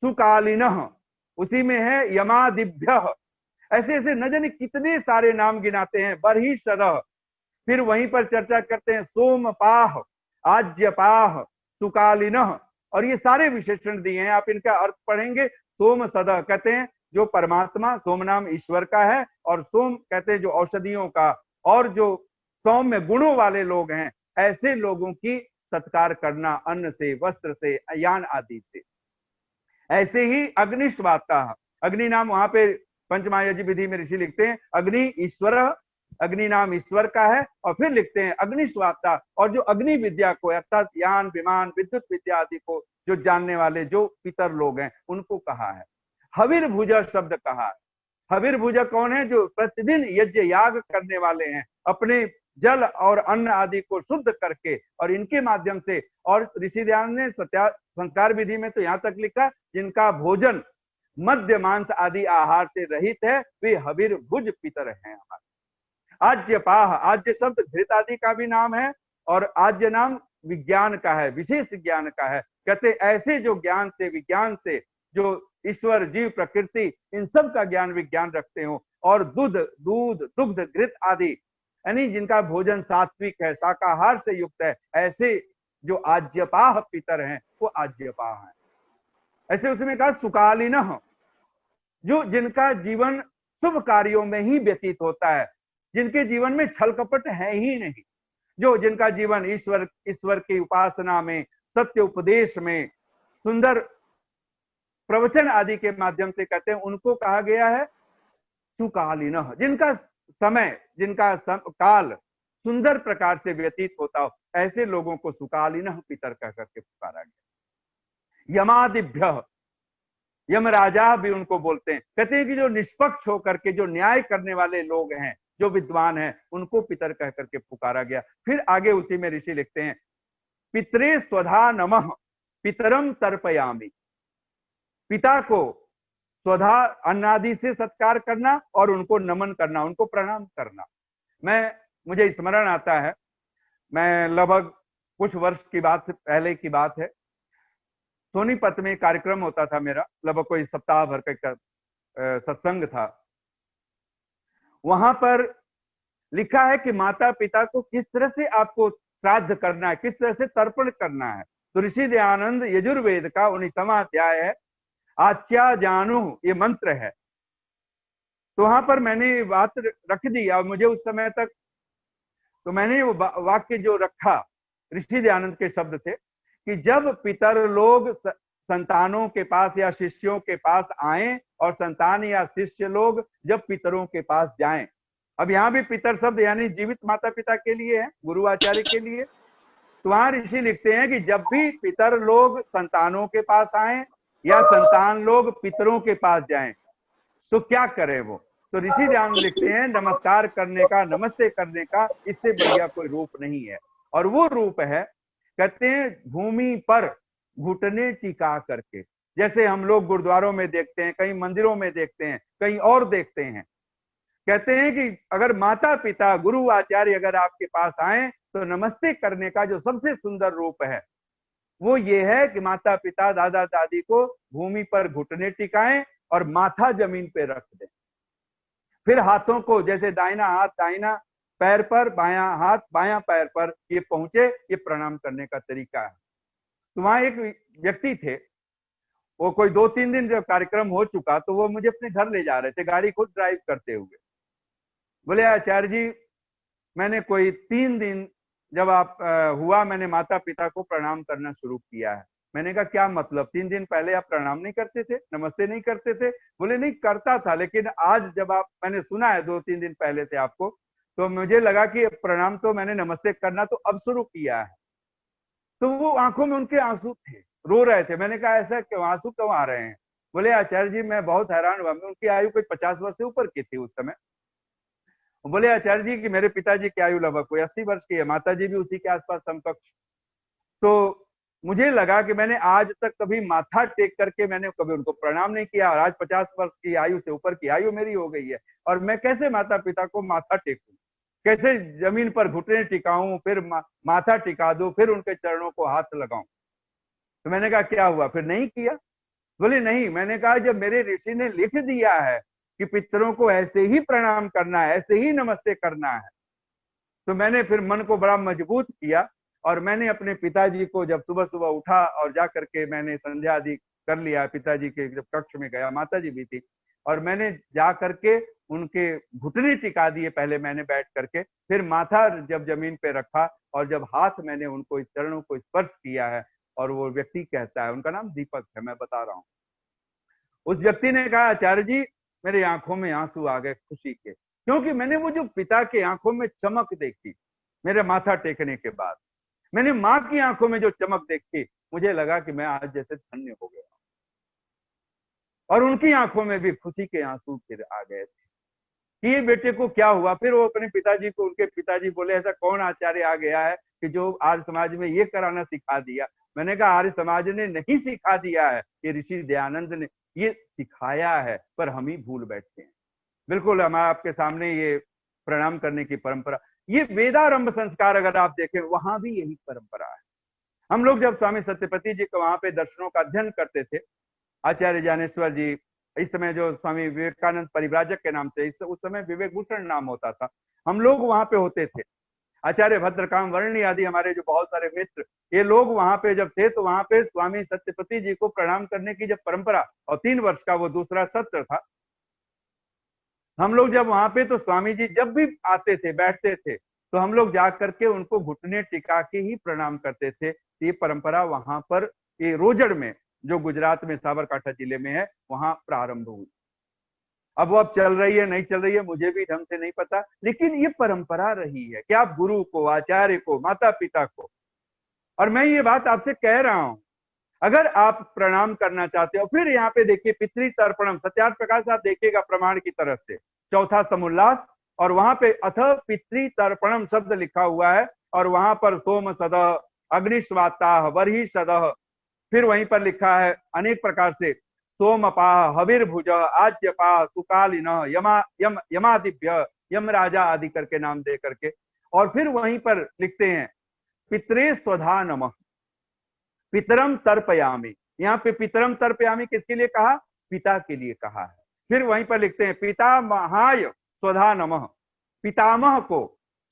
सुकालिनः, उसी में है यमादिभ्यः, ऐसे ऐसे न जाने कितने सारे नाम गिनाते हैं, बर्हिषदः, फिर वहीं पर चर्चा करते हैं सोमपाह, आज्यपाह, सुकालिनः, और ये सारे विशेषण दिए हैं, आप इनका अर्थ पढ़ेंगे। सोम सदः कहते हैं जो परमात्मा, सोम नाम ईश्वर का है, और सोम कहते हैं जो औषधियों का, और जो सौम्य गुणों वाले लोग हैं, ऐसे लोगों की सत्कार करना अन्न से, वस्त्र से, यान आदि से। ऐसे ही अग्निश्वाता, अग्नि नाम वहां पे पंचमहायज्ञ विधि में ऋषि लिखते हैं अग्नि ईश्वर, अग्नि नाम ईश्वर का है, और फिर लिखते हैं अग्निश्वाता, और जो अग्नि विद्या को अर्थात यान विमान विद्युत विद्या आदि को जो जानने वाले जो पितर लोग हैं उनको कहा है। हविर्भुजा शब्द कहा है। हविर्भुजा कौन है? जो प्रतिदिन यज्ञ याग करने वाले हैं, अपने जल और अन्न आदि को शुद्ध करके, और इनके माध्यम से, और ऋषि दयानंद ने संस्कार विधि में तो यहाँ तक लिखा जिनका भोजन मध्य मांस आदि आहार से रहित है वे हविर्भुज पितर हैं हमारे। आज्यपाह, आज्य शब्द घृत आदि का भी नाम है, और आज्य नाम विज्ञान का है, विशेष ज्ञान का है। कहते ऐसे जो ज्ञान से, विज्ञान से, जो ईश्वर जीव प्रकृति इन सब का ज्ञान विज्ञान रखते हो, और दूध दुग्ध घृत आदि, यानी जिनका भोजन सात्विक है, शाकाहार से युक्त है, ऐसे जो आज्यपाह पितर हैं वो आज्यपाह हैं। ऐसे उसमें कहा सुकालिनः, जो जिनका जीवन शुभ कार्यों में ही व्यतीत होता है, जिनके जीवन में छल कपट है ही नहीं, जो जिनका जीवन ईश्वर की उपासना में, सत्य उपदेश में, सुंदर प्रवचन आदि के माध्यम से कहते हैं, उनको कहा गया है सुकालिनः। जिनका समय, जिनका काल सुंदर प्रकार से व्यतीत होता हो, ऐसे लोगों को सुकालिनः पितर कह करके पुकारा गया। यमादिभ्यः, यमराजा भी उनको बोलते हैं। कहते हैं कि जो निष्पक्ष होकर के जो न्याय करने वाले लोग हैं, जो विद्वान हैं, उनको पितर कह करके पुकारा गया। फिर आगे उसी में ऋषि लिखते हैं पितरे स्वधा नमः पितरम तर्पयामि, पिता को स्वधा अन्नादि से सत्कार करना और उनको नमन करना, उनको प्रणाम करना। मुझे स्मरण आता है, मैं लगभग कुछ वर्ष की बात पहले की बात है, सोनीपत में कार्यक्रम होता था मेरा, लगभग कोई सप्ताह भर का सत्संग था। वहां पर लिखा है कि माता पिता को किस तरह से आपको श्राद्ध करना है, किस तरह से तर्पण करना है। तो ऋषि दयानंद यजुर्वेद का 19वां अध्याय है, आच्या जानू ये मंत्र है। तो वहां पर मैंने बात रख दी, और मुझे उस समय तक तो मैंने वो वाक्य जो रखा ऋषि दयानंद के शब्द थे कि जब पितर लोग संतानों के पास या शिष्यों के पास आए, और संतान या शिष्य लोग जब पितरों के पास जाएं, अब यहाँ भी पितर शब्द यानी जीवित माता पिता के लिए है, गुरु आचार्य के लिए। तो वहां ऋषि लिखते हैं कि जब भी पितर लोग संतानों के पास आए या संतान लोग पितरों के पास जाएं तो क्या करें वो। तो ऋषि दयानंद लिखते हैं नमस्कार करने का, नमस्ते करने का इससे बढ़िया कोई रूप नहीं है। और वो रूप है, कहते हैं भूमि पर घुटने टिका करके, जैसे हम लोग गुरुद्वारों में देखते हैं, कहीं मंदिरों में देखते हैं, कहीं और देखते हैं। कहते हैं कि अगर माता पिता गुरु आचार्य अगर आपके पास आए तो नमस्ते करने का जो सबसे सुंदर रूप है वो ये है कि माता पिता दादा दादी को भूमि पर घुटने टिकाएं और माथा जमीन पे रख दें। फिर हाथों को जैसे दाहिना हाथ दाहिना पैर पर, बायां हाथ बायां पैर पर ये पहुंचे, ये प्रणाम करने का तरीका है। तो वहां एक व्यक्ति थे, वो कोई 2-3 दिन जब कार्यक्रम हो चुका तो वो मुझे अपने घर ले जा रहे थे, गाड़ी खुद ड्राइव करते हुए। बोले आचार्य जी, मैंने कोई 3 दिन जब आप हुआ मैंने माता पिता को प्रणाम करना शुरू किया है, मैंने कहा क्या मतलब, 3 दिन पहले आप प्रणाम नहीं करते थे, नमस्ते नहीं करते थे? बोले नहीं करता था, लेकिन आज जब आप, मैंने सुना है 2-3 दिन पहले से आपको, तो मुझे लगा कि प्रणाम तो मैंने नमस्ते करना तो अब शुरू किया है। तो वो आंखों में उनके आंसू थे, रो रहे थे। मैंने कहा ऐसा क्यों, आंसू क्यों आ रहे हैं? बोले आचार्य जी मैं बहुत हैरान हुआ, उनकी आयु कुछ 50 वर्ष से ऊपर की थी उस समय। बोले आचार्य जी कि मेरे पिताजी की आयु लगभग कोई 80 वर्ष की है, माता जी भी उसी के आसपास समकक्ष। तो मुझे लगा कि मैंने आज तक कभी माथा टेक करके मैंने कभी उनको प्रणाम नहीं किया, और आज 50 वर्ष की आयु से ऊपर की आयु मेरी हो गई है, और मैं कैसे माता पिता को माथा टेकूं, कैसे जमीन पर घुटने टिकाऊं, फिर माथा टिका दूं, फिर उनके चरणों को हाथ लगाऊं? तो मैंने कहा क्या हुआ, फिर नहीं किया? बोले नहीं, मैंने कहा जब मेरे ऋषि ने लिख दिया है कि पितरों को ऐसे ही प्रणाम करना है, ऐसे ही नमस्ते करना है, तो मैंने फिर मन को बड़ा मजबूत किया, और मैंने अपने पिताजी को जब सुबह सुबह उठा और जा करके मैंने संध्या आदि कर लिया, पिताजी के जब कक्ष में गया, माता जी भी थी, और मैंने जा करके उनके घुटने टिका दिए पहले मैंने बैठ करके, फिर माथा जब जमीन पे रखा, और जब हाथ मैंने उनको, इस चरणों को स्पर्श किया है, और वो व्यक्ति कहता है, उनका नाम दीपक है, मैं बता रहा हूँ, उस व्यक्ति ने कहा आचार्य जी मेरी आंखों में आंसू आ गए खुशी के, क्योंकि मैंने वो जो पिता के आंखों में चमक देखी मेरे माथा टेकने के बाद, मैंने माँ की आंखों में जो चमक देखी, मुझे लगा कि मैं आज जैसे धन्य हो गया, और उनकी आंखों में भी खुशी के आंसू फिर आ गए थे कि ये बेटे को क्या हुआ। फिर वो अपने पिताजी को, उनके पिताजी बोले ऐसा कौन आचार्य आ गया है कि जो आर्य समाज में ये कराना सिखा दिया? मैंने कहा आर्य समाज ने नहीं सिखा दिया है, ये ऋषि दयानंद ने ये सिखाया है, पर हम ही भूल बैठे हैं। बिल्कुल हम आपके सामने ये प्रणाम करने की परंपरा, ये वेदारंभ संस्कार अगर आप देखें वहां भी यही परंपरा है। हम लोग जब स्वामी सत्यपति जी को वहां पे दर्शनों का अध्ययन करते थे, आचार्य ज्ञानेश्वर जी, इस समय जो स्वामी विवेकानंद परिव्राजक के नाम से, उस समय विवेक भूषण नाम होता था, हम लोग वहां पे होते थे। आचार्य भद्रकाम वर्णी आदि हमारे जो बहुत सारे मित्र, ये लोग वहां पे जब थे, तो वहां पे स्वामी सत्यपति जी को प्रणाम करने की जब परंपरा, और 3 वर्ष का वो दूसरा सत्र था, हम लोग जब वहां पे, तो स्वामी जी जब भी आते थे बैठते थे, तो हम लोग जा करके उनको घुटने टिका के ही प्रणाम करते थे। ये परंपरा वहां पर, ये रोजड़ में, जो गुजरात में साबरकांठा जिले में है, वहां प्रारंभ हुई। अब वो अब चल रही है नहीं चल रही है मुझे भी ढंग से नहीं पता, लेकिन ये परंपरा रही है कि आप गुरु को, आचार्य को, माता पिता को, और मैं ये बात आपसे कह रहा हूं, अगर आप प्रणाम करना चाहते हो, फिर यहाँ पे देखिए पितृ तर्पणम, सत्यार्थ प्रकाश आप देखिएगा प्रमाण की तरफ से, चौथा समुल्लास, और वहां पे अथ पितृ तर्पणम शब्द लिखा हुआ है, और वहां पर सोम सदह, अग्निस्वाता, वरही सदह, फिर वहीं पर लिखा है अनेक प्रकार से, सोमपाह, हविर्भुज, आज्यपाह, सुकालिन, यमादिभ्य, यम राजा आदि करके नाम दे करके, और फिर वहीं पर लिखते हैं पितरे स्वधा नमः, पितरम तर्पयामि। यहाँ पे पितरम तर्पयामि किसके लिए कहा? पिता के लिए कहा है। फिर वहीं पर लिखते हैं पितामहाय स्वधा नमः, पितामह को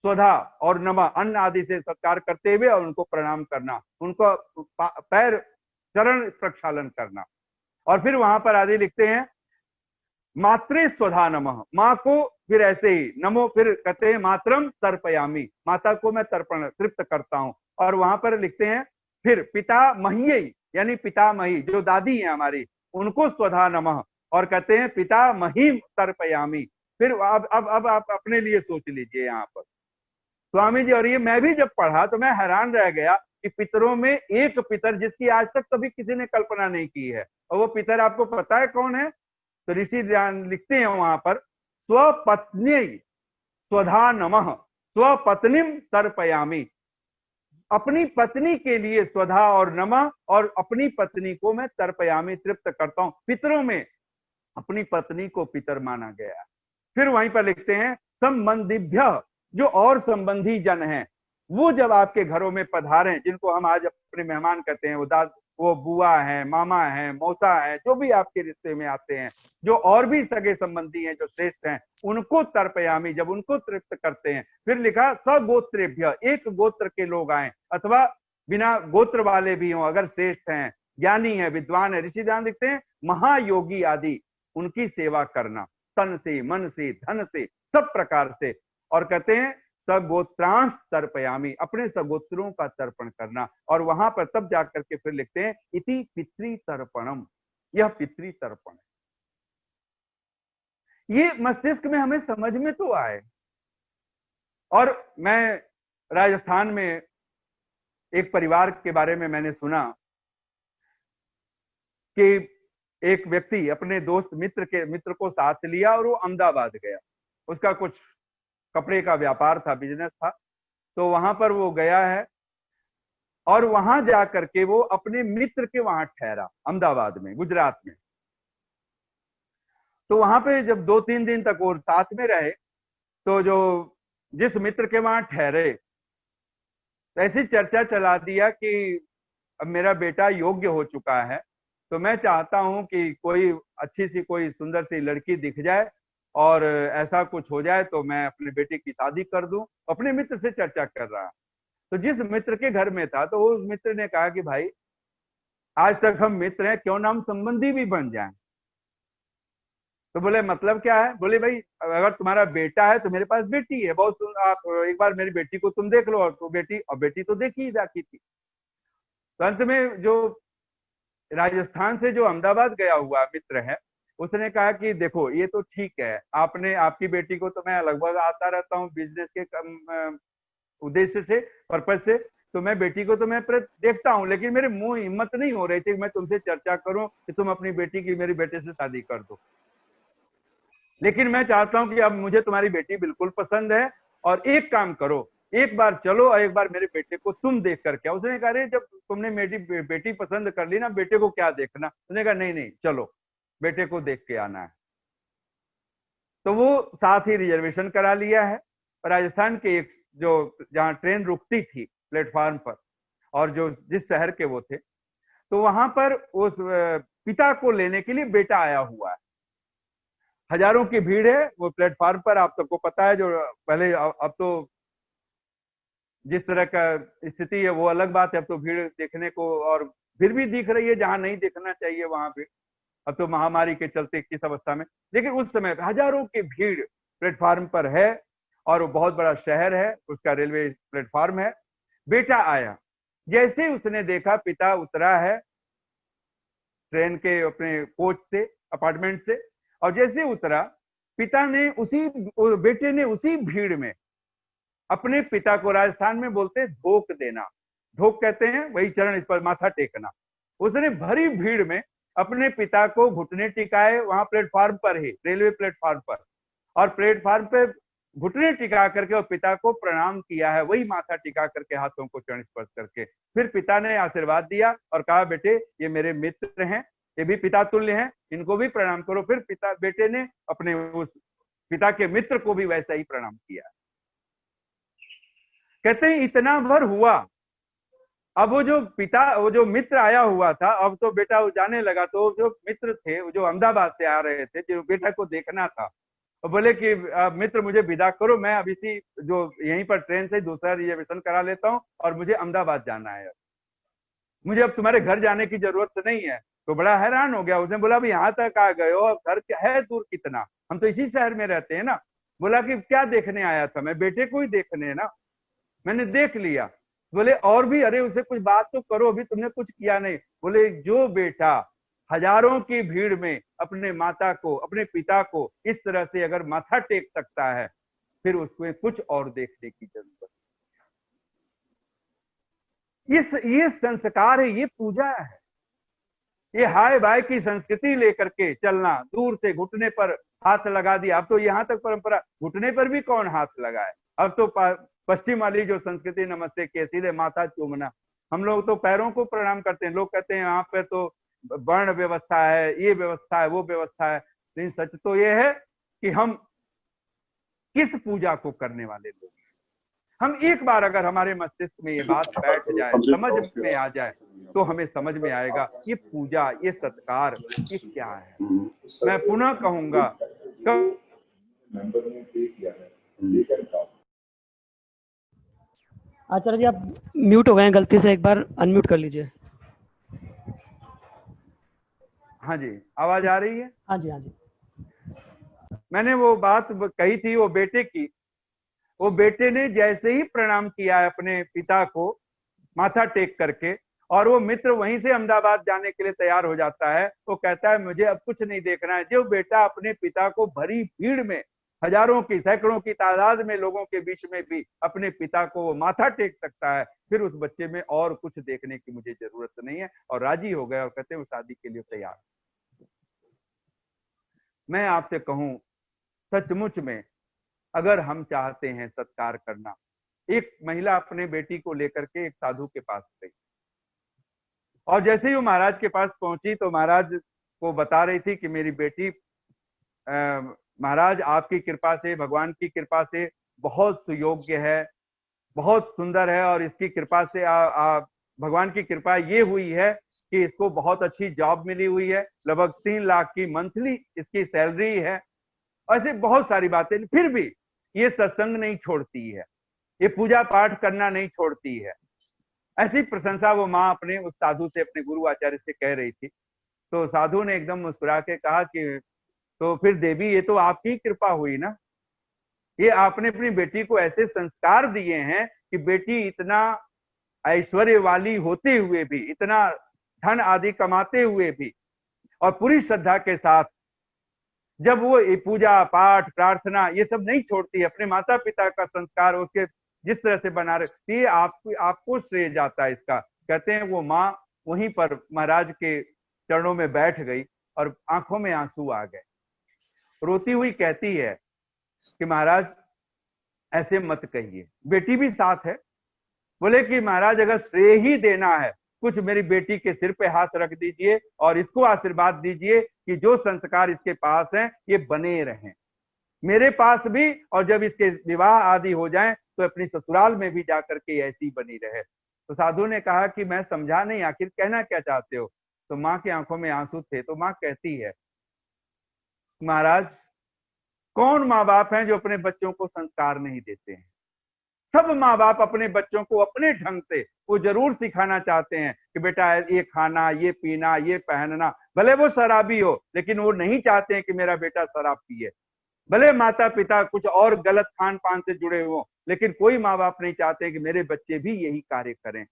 स्वधा और नमः अन्न आदि से सत्कार करते हुए और उनको प्रणाम करना, उनको पैर चरण प्रक्षालन करना। और फिर वहां पर आदि लिखते हैं मातृ स्वधा नमः, माँ को फिर ऐसे ही नमो, फिर कहते हैं मातरम तर्पयामि, माता को मैं तर्पण तृप्त करता हूं। और वहां पर लिखते हैं फिर पिता मही, यानी पितामही जो दादी है हमारी, उनको स्वधा नमः, और कहते हैं पिता महीम तर्पयामि। फिर अब आप अपने लिए सोच लीजिए यहाँ पर स्वामी जी। और ये मैं भी जब पढ़ा तो मैं हैरान रह गया कि पितरों में एक पितर जिसकी आज तक कभी किसी ने कल्पना नहीं की है, और वो पितर आपको पता है कौन है? तो ऋषि लिखते हैं वहां पर स्वपत्नी स्वधा नमः, स्वपत्नीम तर्पयामि, अपनी पत्नी के लिए स्वधा और नमः, और अपनी पत्नी को मैं तर्पयामि तृप्त करता हूं। पितरों में अपनी पत्नी को पितर माना गया। फिर वहीं पर लिखते हैं संबंधिभ्य, जो और संबंधी जन हैं, वो जब आपके घरों में पधारें, जिनको हम आज अपने मेहमान कहते हैं, वो बुआ है, मामा है, मौसा है, जो भी आपके रिश्ते में आते हैं, जो और भी सगे संबंधी हैं जो श्रेष्ठ हैं, उनको तर्पयामि, जब उनको तृप्त करते हैं। फिर लिखा सगोत्रेभ्य, एक गोत्र के लोग आए अथवा बिना गोत्र वाले भी हों, अगर श्रेष्ठ हैं, ज्ञानी है, विद्वान है, ऋषि ध्यान लिखते हैं महायोगी आदि, उनकी सेवा करना तन से, मन से, धन से, सब प्रकार से। और कहते हैं सगोत्रांश तर्पयामी, अपने सगोत्रों का तर्पण करना। और वहां पर तब जाकर के फिर लिखते हैं इति पितृ तर्पणम, यह पितृ तर्पण है। ये मस्तिष्क में हमें समझ में तो आए। और मैं राजस्थान में एक परिवार के बारे में मैंने सुना कि एक व्यक्ति अपने दोस्त मित्र को साथ लिया और वो अहमदाबाद गया। उसका कुछ कपड़े का व्यापार था, बिजनेस था। तो वहां पर वो गया है और वहां जाकर के वो अपने मित्र के वहां ठहरा, अहमदाबाद में, गुजरात में। तो वहां पे जब 2-3 दिन तक वो साथ में रहे, तो जो जिस मित्र के वहां ठहरे, ऐसी चर्चा चला दिया कि अब मेरा बेटा योग्य हो चुका है, तो मैं चाहता हूं कि कोई अच्छी सी, कोई सुंदर सी लड़की दिख जाए और ऐसा कुछ हो जाए तो मैं अपने बेटे की शादी कर दूं। अपने मित्र से चर्चा कर रहा। तो जिस मित्र के घर में था, तो उस मित्र ने कहा कि भाई आज तक हम मित्र हैं, क्यों ना हम संबंधी भी बन जाएं। तो बोले मतलब क्या है? बोले भाई अगर तुम्हारा बेटा है तो मेरे पास बेटी है, बहुत आप एक बार मेरी बेटी को तुम देख लो। और तो बेटी तो देखी ही जाती थी। तो अंत में जो राजस्थान से जो अहमदाबाद गया हुआ मित्र है, उसने कहा कि देखो ये तो ठीक है, आपकी बेटी को तो मैं लगभग आता रहता हूँ बिजनेस के उद्देश्य से, पर्पज से, तो मैं बेटी को तो मैं देखता हूँ, लेकिन मेरे मुंह हिम्मत नहीं हो रही थी कि मैं तुमसे चर्चा करूं कि तुम अपनी बेटी की मेरी बेटे से शादी कर दो। लेकिन मैं चाहता हूं कि अब मुझे तुम्हारी बेटी बिल्कुल पसंद है, और एक काम करो, एक बार चलो और एक बार मेरे बेटे को तुम देख करके। उसने कहा अरे जब तुमने मेरी बेटी पसंद कर ली ना, बेटे को क्या देखना। उसने कहा नहीं नहीं चलो, बेटे को देख के आना है। तो वो साथ ही रिजर्वेशन करा लिया है। राजस्थान के एक जो जहाँ ट्रेन रुकती थी प्लेटफॉर्म पर, और जो जिस शहर के वो थे, तो वहां पर उस पिता को लेने के लिए बेटा आया हुआ है। हजारों की भीड़ है वो प्लेटफॉर्म पर, आप सबको पता है। जो पहले, अब तो जिस तरह का स्थिति है वो अलग बात है, अब तो भीड़ देखने को और फिर भी दिख रही है जहां नहीं दिखना चाहिए वहां पे। अब तो महामारी के चलते किस अवस्था में, लेकिन उस समय हजारों की भीड़ प्लेटफॉर्म पर है, और वो बहुत बड़ा शहर है, उसका रेलवे प्लेटफॉर्म है। बेटा आया, जैसे उसने देखा पिता उतरा है ट्रेन के अपने कोच से, अपार्टमेंट से, और जैसे उतरा, पिता ने बेटे ने उसी भीड़ में अपने पिता को, राजस्थान में बोलते हैं धोख देना, धोख कहते हैं वही, चरण इस पर माथा टेकना। उसने भरी भीड़ में अपने पिता को घुटने टिकाए, वहां प्लेटफॉर्म पर ही, रेलवे प्लेटफॉर्म पर, और प्लेटफॉर्म पे घुटने टिका करके और पिता को प्रणाम किया है, वही माथा टिका करके, हाथों को चरण स्पर्श करके। फिर पिता ने आशीर्वाद दिया और कहा बेटे ये मेरे मित्र हैं, ये भी पिता तुल्य हैं, इनको भी प्रणाम करो। फिर बेटे ने अपने उस पिता के मित्र को भी वैसा ही प्रणाम किया। कहते हैं इतना भर हुआ। अब वो जो मित्र आया हुआ था, अब तो बेटा वो जाने लगा, तो जो मित्र थे, जो अहमदाबाद से आ रहे थे, जो बेटा को देखना था, और बोले कि मित्र मुझे विदा करो, मैं अब इसी जो यहीं पर ट्रेन से दूसरा रिजर्वेशन करा लेता हूँ और मुझे अहमदाबाद जाना है, मुझे अब तुम्हारे घर जाने की जरूरत नहीं है। तो बड़ा हैरान हो गया। उसने बोला भाई यहाँ तक आ गए हो, अब घर है दूर कितना, हम तो इसी शहर में रहते हैं ना। बोला कि क्या देखने आया था? मैं बेटे को ही देखने ना, मैंने देख लिया। बोले और भी? अरे उसे कुछ बात तो करो, अभी तुमने कुछ किया नहीं। बोले जो बेटा हजारों की भीड़ में अपने माता को, अपने पिता को इस तरह से अगर माथा टेक सकता है, फिर उसमें कुछ और देखने की जरूरत। ये संस्कार है, ये पूजा है। ये हाय बाय की संस्कृति लेकर के चलना, दूर से घुटने पर हाथ लगा दिया। अब तो यहाँ तक परंपरा, घुटने पर भी कौन हाथ लगाए। अब तो पश्चिम वाली जो संस्कृति, नमस्ते के सीधे माथा चूमना। हम लोग तो पैरों को प्रणाम करते हैं। लोग कहते हैं यहाँ पे तो वर्ण व्यवस्था है, ये व्यवस्था है, वो व्यवस्था है। लेकिन सच तो ये है कि हम किस पूजा को करने वाले लोग हैं। हम एक बार अगर हमारे मस्तिष्क में ये बात बैठ जाए, समझ में आ जाए, तो हमें समझ में आएगा ये पूजा, ये सत्कार, ये क्या है। मैं पुनः कहूंगा, आचार्य जी आप म्यूट हो गए हैं गलती से, एक बार अनम्यूट कर लीजिए। हाँ जी, आवाज आ रही है? हाँ जी, हाँ जी। मैंने वो बात कही थी वो बेटे की, वो बेटे ने जैसे ही प्रणाम किया है अपने पिता को माथा टेक करके, और वो मित्र वहीं से अहमदाबाद जाने के लिए तैयार हो जाता है। वो कहता है मुझे अब कुछ नहीं देखना है। जो बेटा अपने पिता को भरी भीड़ में, हजारों की सैकड़ों की तादाद में लोगों के बीच में भी अपने पिता को वो माथा टेक सकता है, फिर उस बच्चे में और कुछ देखने की मुझे जरूरत नहीं है। और राजी हो गए और कहते हैं वो शादी के लिए तैयार। मैं आपसे कहूं, सचमुच में अगर हम चाहते हैं सत्कार करना, एक महिला अपने बेटी को लेकर के एक साधु के पास गई, और जैसे ही वो महाराज के पास पहुंची तो महाराज को बता रही थी कि मेरी बेटी महाराज आपकी कृपा से, भगवान की कृपा से बहुत सुयोग्य है, बहुत सुंदर है, और इसकी कृपा से भगवान की कृपा ये हुई है कि इसको बहुत अच्छी जॉब मिली हुई है, लगभग 3 लाख की मंथली इसकी सैलरी है। ऐसे बहुत सारी बातें। फिर भी ये सत्संग नहीं छोड़ती है, ये पूजा पाठ करना नहीं छोड़ती है। ऐसी प्रशंसा वो माँ अपने उस साधु से, अपने गुरु आचार्य से कह रही थी। तो साधु ने एकदम मुस्कुरा के कहा कि तो फिर देवी ये तो आपकी कृपा हुई ना, ये आपने अपनी बेटी को ऐसे संस्कार दिए हैं कि बेटी इतना ऐश्वर्य वाली होते हुए भी, इतना धन आदि कमाते हुए भी, और पूरी श्रद्धा के साथ जब वो पूजा पाठ प्रार्थना ये सब नहीं छोड़ती है, अपने माता पिता का संस्कार उसके जिस तरह से बना रही है, आपको श्रेय जाता है इसका। कहते हैं वो माँ वहीं पर महाराज के चरणों में बैठ गई और आंखों में आंसू आ गए। रोती हुई कहती है कि महाराज ऐसे मत कहिए। बेटी भी साथ है। बोले कि महाराज अगर श्रेय ही देना है, कुछ मेरी बेटी के सिर पे हाथ रख दीजिए और इसको आशीर्वाद दीजिए कि जो संस्कार इसके पास हैं ये बने रहें मेरे पास भी, और जब इसके विवाह आदि हो जाएं तो अपनी ससुराल में भी जाकर के ऐसी बनी रहे। तो साधु ने कहा कि मैं समझा नहीं, आखिर कहना क्या चाहते हो। तो माँ की आंखों में आंसू थे। तो माँ कहती है महाराज कौन माँ बाप हैं जो अपने बच्चों को संस्कार नहीं देते हैं। सब माँ बाप अपने बच्चों को अपने ढंग से वो जरूर सिखाना चाहते हैं कि बेटा ये खाना, ये पीना, ये पहनना। भले वो शराबी हो लेकिन वो नहीं चाहते हैं कि मेरा बेटा शराब पिए। भले माता पिता कुछ और गलत खान पान से जुड़े हो, लेकिन कोई माँ बाप नहीं चाहते कि मेरे बच्चे भी यही कार्य करें।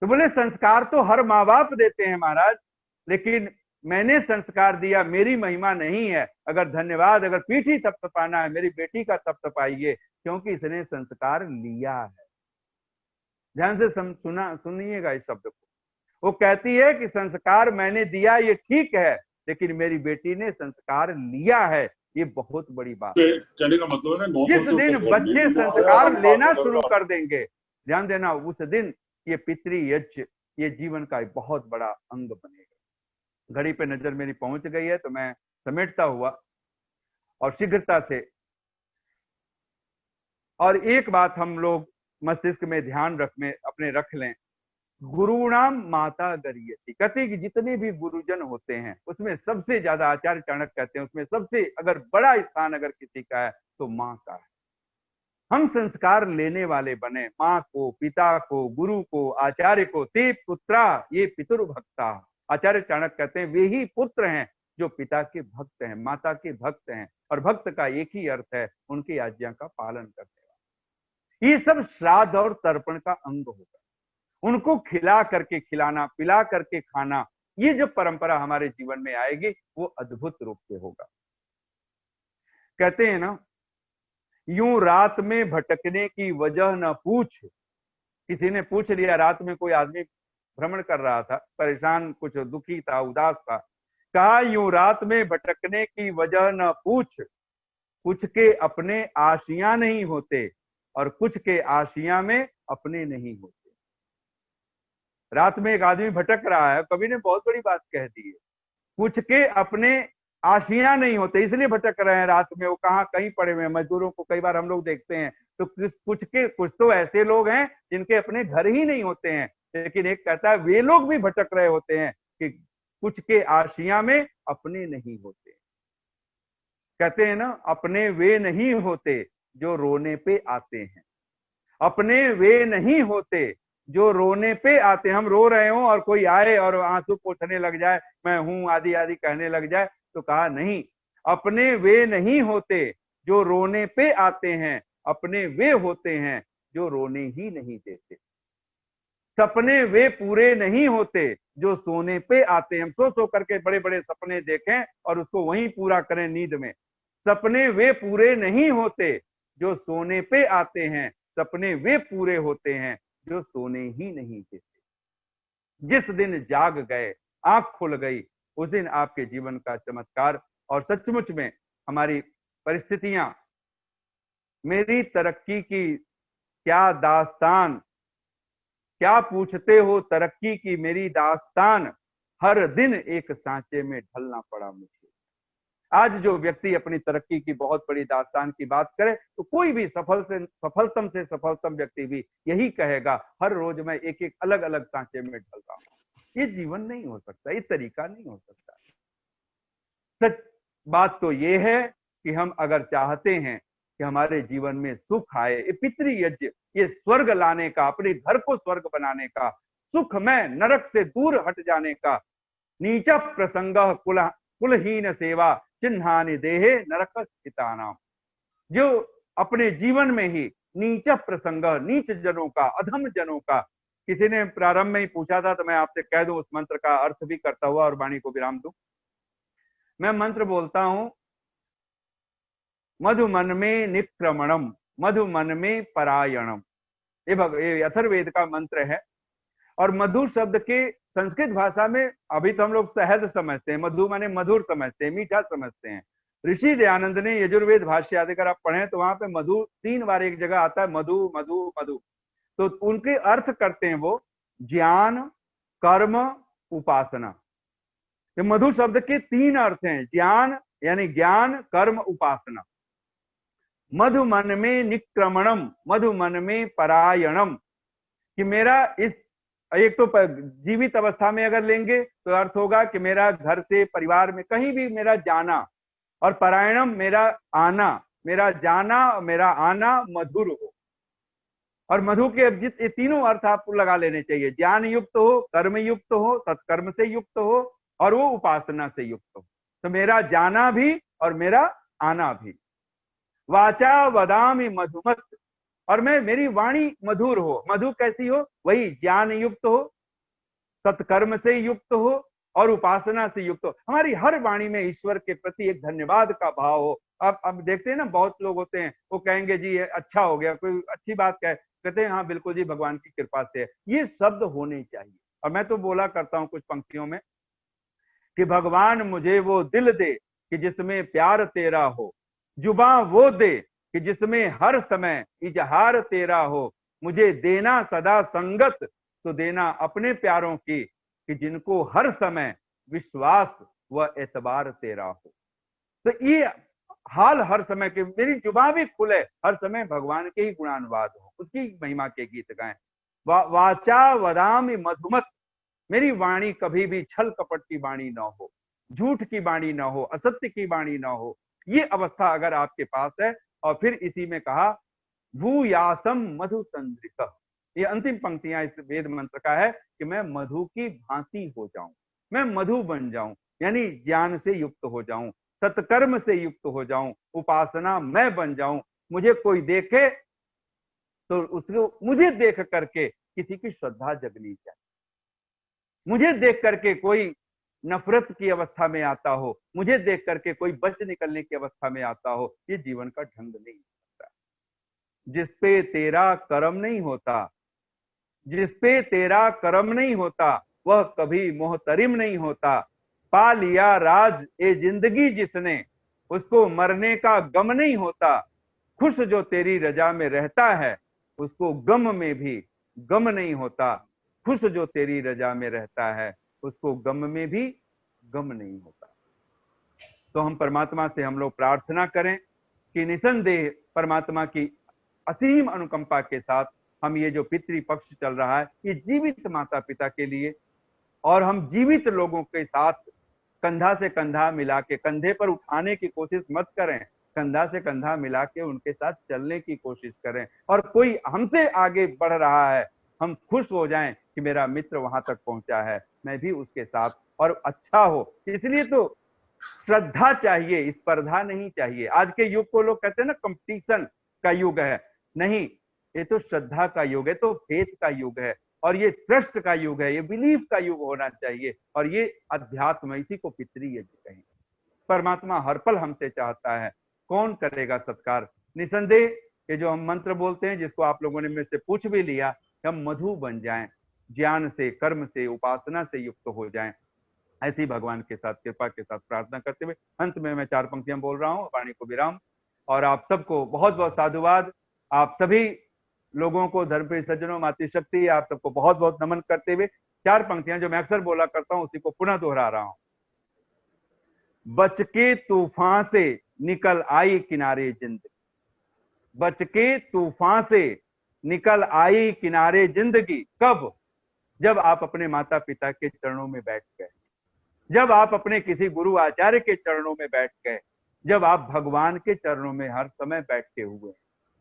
तो बोले संस्कार तो हर माँ बाप देते हैं महाराज, लेकिन मैंने संस्कार दिया, मेरी महिमा नहीं है। अगर धन्यवाद, अगर पीठ ही थपथपाना है मेरी बेटी का थपथपाइए, क्योंकि इसने संस्कार लिया है। ध्यान से सुनिएगा इस शब्द को। वो कहती है कि संस्कार मैंने दिया ये ठीक है, लेकिन मेरी बेटी ने संस्कार लिया है, ये बहुत बड़ी बात है। कहने का मतलब है जिस दिन बच्चे संस्कार लेना शुरू कर देंगे, ध्यान देना, उस दिन ये पितृ यज्ञ ये जीवन का एक बहुत बड़ा अंग बनेगा। घड़ी पे नजर मेरी पहुंच गई है तो मैं समेटता हुआ और शीघ्रता से, और एक बात हम लोग मस्तिष्क में ध्यान अपने रख लें, गुरुणाम माता गरीयसी। कहते हैं कि जितने भी गुरुजन होते हैं उसमें सबसे ज्यादा, आचार्य चाणक्य कहते हैं, उसमें सबसे अगर बड़ा स्थान अगर किसी का है तो माँ का है। हम संस्कार लेने वाले बने, माँ को, पिता को, गुरु को, आचार्य को। ते पुत्रा ये पितुर्भक्ता। आचार्य चाणक्य कहते हैं वे ही पुत्र हैं जो पिता के भक्त हैं, माता के भक्त हैं। और भक्त का एक ही अर्थ है उनकी आज्ञा का पालन करने वाला। ये सब श्राद्ध और तर्पण का अंग होगा। उनको खिला करके खिलाना, पिला करके खाना, ये जो परंपरा हमारे जीवन में आएगी वो अद्भुत रूप से होगा। कहते हैं ना, यूं रात में भटकने की वजह न पूछ। किसी ने पूछ लिया, रात में कोई आदमी भ्रमण कर रहा था, परेशान, कुछ दुखी था, उदास था। कहा यूं रात में भटकने की वजह न पूछ, कुछ के अपने आशियां नहीं होते और कुछ के आशियां में अपने नहीं होते। रात में एक आदमी भटक रहा है, कवि ने बहुत बड़ी बात कह दी है। कुछ के अपने आशियां नहीं होते, इसलिए भटक रहे हैं रात में। वो कहाँ कहीं पड़े हुए हैं। मजदूरों को कई बार हम लोग देखते हैं तो कुछ तो ऐसे लोग हैं जिनके अपने घर ही नहीं होते हैं, लेकिन एक कहता है वे लोग भी भटक रहे होते हैं कि कुछ के आशियां में अपने नहीं होते। कहते हैं ना, अपने वे नहीं होते जो रोने पे आते हैं, अपने वे नहीं होते जो रोने पे आते हैं। हम रो रहे हो और कोई आए और आंसू पोंछने लग जाए, मैं हूं आदि आदि कहने लग जाए, तो कहा नहीं, अपने वे नहीं होते जो रोने पे आते हैं, अपने वे होते हैं जो रोने ही नहीं देते। सपने वे पूरे नहीं होते जो सोने पे आते हैं। हम सो करके बड़े बड़े सपने देखें और उसको वहीं पूरा करें नींद में। सपने वे पूरे नहीं होते जो सोने पे आते हैं, सपने वे पूरे होते हैं जो सोने ही नहीं देते। जिस दिन जाग गए, आंख खुल गई, उस दिन आपके जीवन का चमत्कार। और सचमुच में हमारी परिस्थितियां, मेरी तरक्की की क्या दास्तान, क्या पूछते हो तरक्की की मेरी दास्तान, हर दिन एक सांचे में ढलना पड़ा मुझे। आज जो व्यक्ति अपनी तरक्की की बहुत बड़ी दास्तान की बात करे तो कोई भी सफलतम से सफलतम व्यक्ति भी यही कहेगा, हर रोज मैं एक एक अलग अलग सांचे में ढल रहा हूं। ये जीवन नहीं हो सकता, ये तरीका नहीं हो सकता। सच बात तो ये है कि हम अगर चाहते हैं कि हमारे जीवन में सुख आए, ये पितृयज्ञ, ये स्वर्ग लाने का, अपने घर को स्वर्ग बनाने का, सुख में नरक से दूर हट जाने का, नीच प्रसंग कुलहीन सेवा चिन्हानि देहे नरक स्थितानाम, जो अपने जीवन में ही नीच प्रसंग, नीच जनों का, अधम जनों का। किसी ने प्रारंभ में ही पूछा था तो मैं आपसे कह दूं, उस मंत्र का अर्थ भी करता हुआ और वाणी को विराम दूं। मैं मंत्र बोलता हूं, मधु मन में निक्रमणम, मधु मन में परायणम। ये अथर्ववेद का मंत्र है। और मधु शब्द के संस्कृत भाषा में अभी तो हम लोग सहज समझते हैं, मधु माने मधुर समझते हैं, मीठा समझते हैं। ऋषि दयानंद ने यजुर्वेद भाष्य आदि अगर आप पढ़ें तो वहां पे मधु 3 बार एक जगह आता है, मधु मधु मधु। तो उनके अर्थ करते हैं वो ज्ञान, कर्म, उपासना। तो मधु शब्द के 3 अर्थ हैं, ज्ञान यानी ज्ञान, कर्म, उपासना। मधु मन में निक्रमणम, मधु मन में परायणम, कि मेरा इस, एक तो जीवित अवस्था में अगर लेंगे तो अर्थ होगा कि मेरा घर से परिवार में कहीं भी मेरा जाना, और परायणम मेरा आना, मेरा जाना मेरा आना मधुर हो। और मधु के ये तीनों अर्थ आपको लगा लेने चाहिए, ज्ञान युक्त हो, कर्म युक्त हो, सत्कर्म से युक्त हो, और वो उपासना से युक्त हो। तो मेरा जाना भी और मेरा आना भी। वाचा वदामि मधुमत, और मैं, मेरी वाणी मधुर हो। मधु कैसी हो? वही ज्ञान युक्त हो, सत्कर्म से युक्त हो और उपासना से युक्त हो। हमारी हर वाणी में ईश्वर के प्रति एक धन्यवाद का भाव हो। अब देखते हैं ना, बहुत लोग होते हैं वो कहेंगे जी ये अच्छा हो गया, कोई अच्छी बात कहते हैं हाँ बिल्कुल जी भगवान की कृपा से है। ये शब्द होने चाहिए। और मैं तो बोला करता हूँ कुछ पंक्तियों में कि भगवान मुझे वो दिल दे कि जिसमें प्यार तेरा हो, जुबां वो दे कि जिसमें हर समय इजहार तेरा हो, मुझे देना सदा संगत तो देना अपने प्यारों की, कि जिनको हर समय विश्वास व एतबार तेरा हो। तो ये हाल हर समय के, मेरी जुबां भी खुले, हर समय भगवान के ही गुणानुवाद हो, उसकी महिमा के गीत गाएं। वाचा वदामि मधुमत, मेरी वाणी कभी भी छल कपट की वाणी ना हो, झूठ की वाणी ना हो, असत्य की वाणी ना हो। ये अवस्था अगर आपके पास है, और फिर इसी में कहा भूयासम मधु संदृश, ये अंतिम पंक्तियां इस वेद मंत्र का है कि मैं मधु की भांति हो जाऊं, मैं मधु बन जाऊं, यानी ज्ञान से युक्त हो जाऊं, सत्कर्म से युक्त हो जाऊं, उपासना मैं बन जाऊं। मुझे कोई देखे तो उसको, मुझे देख करके किसी की श्रद्धा जगनी चाहिए। मुझे देख करके कोई नफरत की अवस्था में आता हो, मुझे देख करके कोई बच निकलने की अवस्था में आता हो, ये जीवन का ढंग नहीं होता। जिसपे तेरा कर्म नहीं होता, जिसपे तेरा कर्म नहीं होता, वह कभी मोहतरिम नहीं होता। पा लिया राज ए जिंदगी जिसने, उसको मरने का गम नहीं होता। खुश जो तेरी रजा में रहता है, उसको गम में भी गम नहीं होता। खुश जो तेरी रजा में रहता है, उसको गम में भी गम नहीं होता। तो हम परमात्मा से हम लोग प्रार्थना करें कि निसंदेह परमात्मा की असीम अनुकंपा के साथ हम ये जो पितृपक्ष चल रहा है, ये जीवित माता पिता के लिए, और हम जीवित लोगों के साथ कंधा से कंधा मिला के, कंधे पर उठाने की कोशिश मत करें, कंधा से कंधा मिला के उनके साथ चलने की कोशिश करें। और कोई हमसे आगे बढ़ रहा है, हम खुश हो जाएं कि मेरा मित्र वहां तक पहुंचा है, मैं भी उसके साथ, और अच्छा हो। इसलिए तो श्रद्धा चाहिए, स्पर्धा नहीं चाहिए। आज के युग को लोग कहते हैं ना कंपटीशन का युग है, नहीं, ये तो श्रद्धा का युग है, तो फेथ का युग है, और ये ट्रस्ट का युग है, ये बिलीफ का युग होना चाहिए, और ये अध्यात्म, इसी को पितृ यज्ञ कहें। परमात्मा हर पल हमसे चाहता है, कौन करेगा सत्कार। निसंदेह ये जो हम मंत्र बोलते हैं, जिसको आप लोगों ने मेरे से पूछ भी लिया, हम मधु बन जाएं, ज्ञान से, कर्म से, उपासना से युक्त हो जाएं, ऐसी भगवान के साथ कृपा के साथ प्रार्थना करते हुए अंत में मैं 4 पंक्तियां बोल रहा हूं, वाणी को विराम। और आप सबको बहुत बहुत साधुवाद। आप सभी लोगों को, धर्मप्रिय सज्जनों, मातृशक्ति, आप सबको बहुत बहुत नमन करते हुए 4 पंक्तियां जो मैं अक्सर बोला करता हूं, उसी को पुनः दोहरा रहा हूं। बच के तूफान से निकल आई किनारे जिंदगी, बच के तूफान से निकल आई किनारे जिंदगी। कब? जब आप अपने माता पिता के चरणों में बैठ गए, जब आप अपने किसी गुरु आचार्य के चरणों में बैठ गए, जब आप भगवान के चरणों में हर समय बैठे हुए,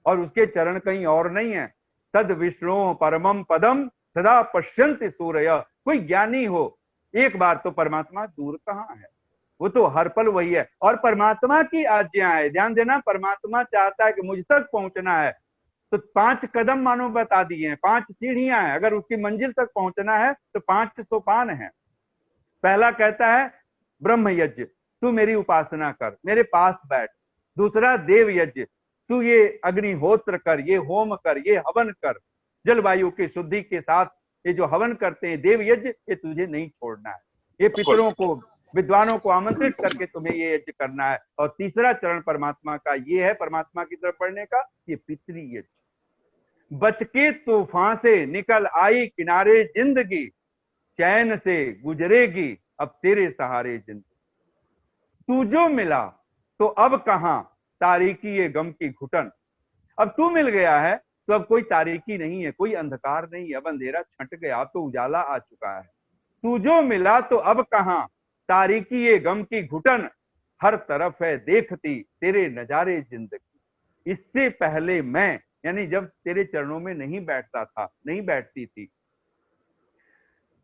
और उसके चरण कहीं और नहीं है। तद विष्णु परमम पदम सदा पश्यन्ति सूर्य। कोई ज्ञानी हो, एक बार तो परमात्मा दूर कहाँ है, वो तो हर पल वही है। और परमात्मा की आज्ञा है, ध्यान देना, परमात्मा चाहता है कि मुझ तक पहुंचना है, तो 5 कदम मानो बता दिए हैं, 5 सीढ़ियां हैं। अगर उसकी मंजिल तक पहुंचना है तो 5 सोपान है। पहला कहता है ब्रह्म यज्ञ, तू मेरी उपासना कर, मेरे पास बैठ। दूसरा देव यज्ञ, तू ये अग्निहोत्र कर, ये होम कर, ये हवन कर, जलवायु की शुद्धि के साथ ये जो हवन करते हैं देव यज्ञ, ये तुझे नहीं छोड़ना है, ये पितरों को, विद्वानों को आमंत्रित करके तुम्हें ये यज्ञ करना है। और तीसरा चरण परमात्मा का ये है, परमात्मा की तरफ बढ़ने का, ये पितृ यज्ञ। बच के तूफान से निकल आई किनारे जिंदगी, चैन से गुजरेगी अब तेरे सहारे जिंदगी। तू जो मिला तो अब कहां तारीकी ये गम की घुटन। अब तू मिल गया है तो अब कोई तारीकी नहीं है, कोई अंधकार नहीं है, अब अंधेरा छंट गया, अब तो उजाला आ चुका है। तू जो मिला तो अब कहां तारीकी ये गम की घुटन, हर तरफ है देखती तेरे नजारे जिंदगी। इससे पहले मैं, यानी जब तेरे चरणों में नहीं बैठता था, नहीं बैठती थी,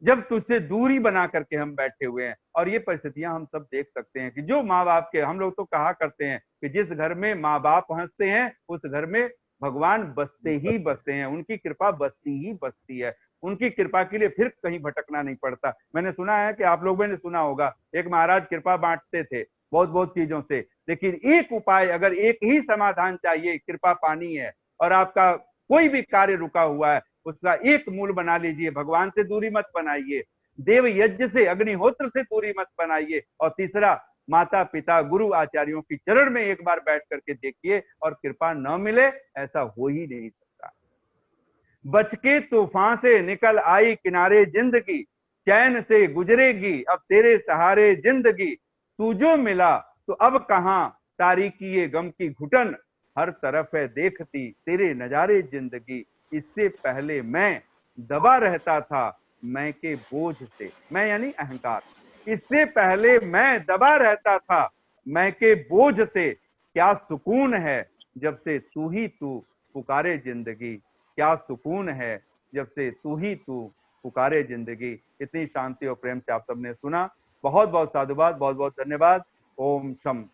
जब तुझसे दूरी बना करके हम बैठे हुए हैं। और ये परिस्थितियां हम सब देख सकते हैं कि जो माँ बाप के, हम लोग तो कहा करते हैं कि जिस घर में माँ बाप हंसते हैं उस घर में भगवान बसते ही बसते हैं, उनकी कृपा बसती ही बसती है, उनकी कृपा के लिए फिर कहीं भटकना नहीं पड़ता। मैंने सुना है कि आप लोगों ने सुना होगा, एक महाराज कृपा बांटते थे बहुत बहुत चीजों से, लेकिन एक उपाय, अगर एक ही समाधान चाहिए, कृपा पानी है, और आपका कोई भी कार्य रुका हुआ है, उसका एक मूल बना लीजिए, भगवान से दूरी मत बनाइए, देव यज्ञ से, अग्निहोत्र से दूरी मत बनाइए, और तीसरा माता पिता गुरु आचार्यों की चरण में एक बार बैठ करके देखिए, और कृपा न मिले ऐसा हो ही नहीं सकता। बच के तूफान से निकल आई किनारे जिंदगी, चैन से गुजरेगी अब तेरे सहारे जिंदगी। तू जो मिला तो अब कहां तारीकी ये गम की घुटन, हर तरफ है देखती तेरे नजारे जिंदगी। इससे पहले मैं दबा रहता था मैं के बोझ से, मैं यानी अहंकार, इससे पहले मैं दबा रहता था मैं के बोझ से। क्या सुकून है जब से तू ही तू पुकारे जिंदगी, क्या सुकून है जब से तू ही तू पुकारे जिंदगी। इतनी शांति और प्रेम से आप सबने सुना, बहुत बहुत साधुवाद, बहुत बहुत धन्यवाद। ओम शम।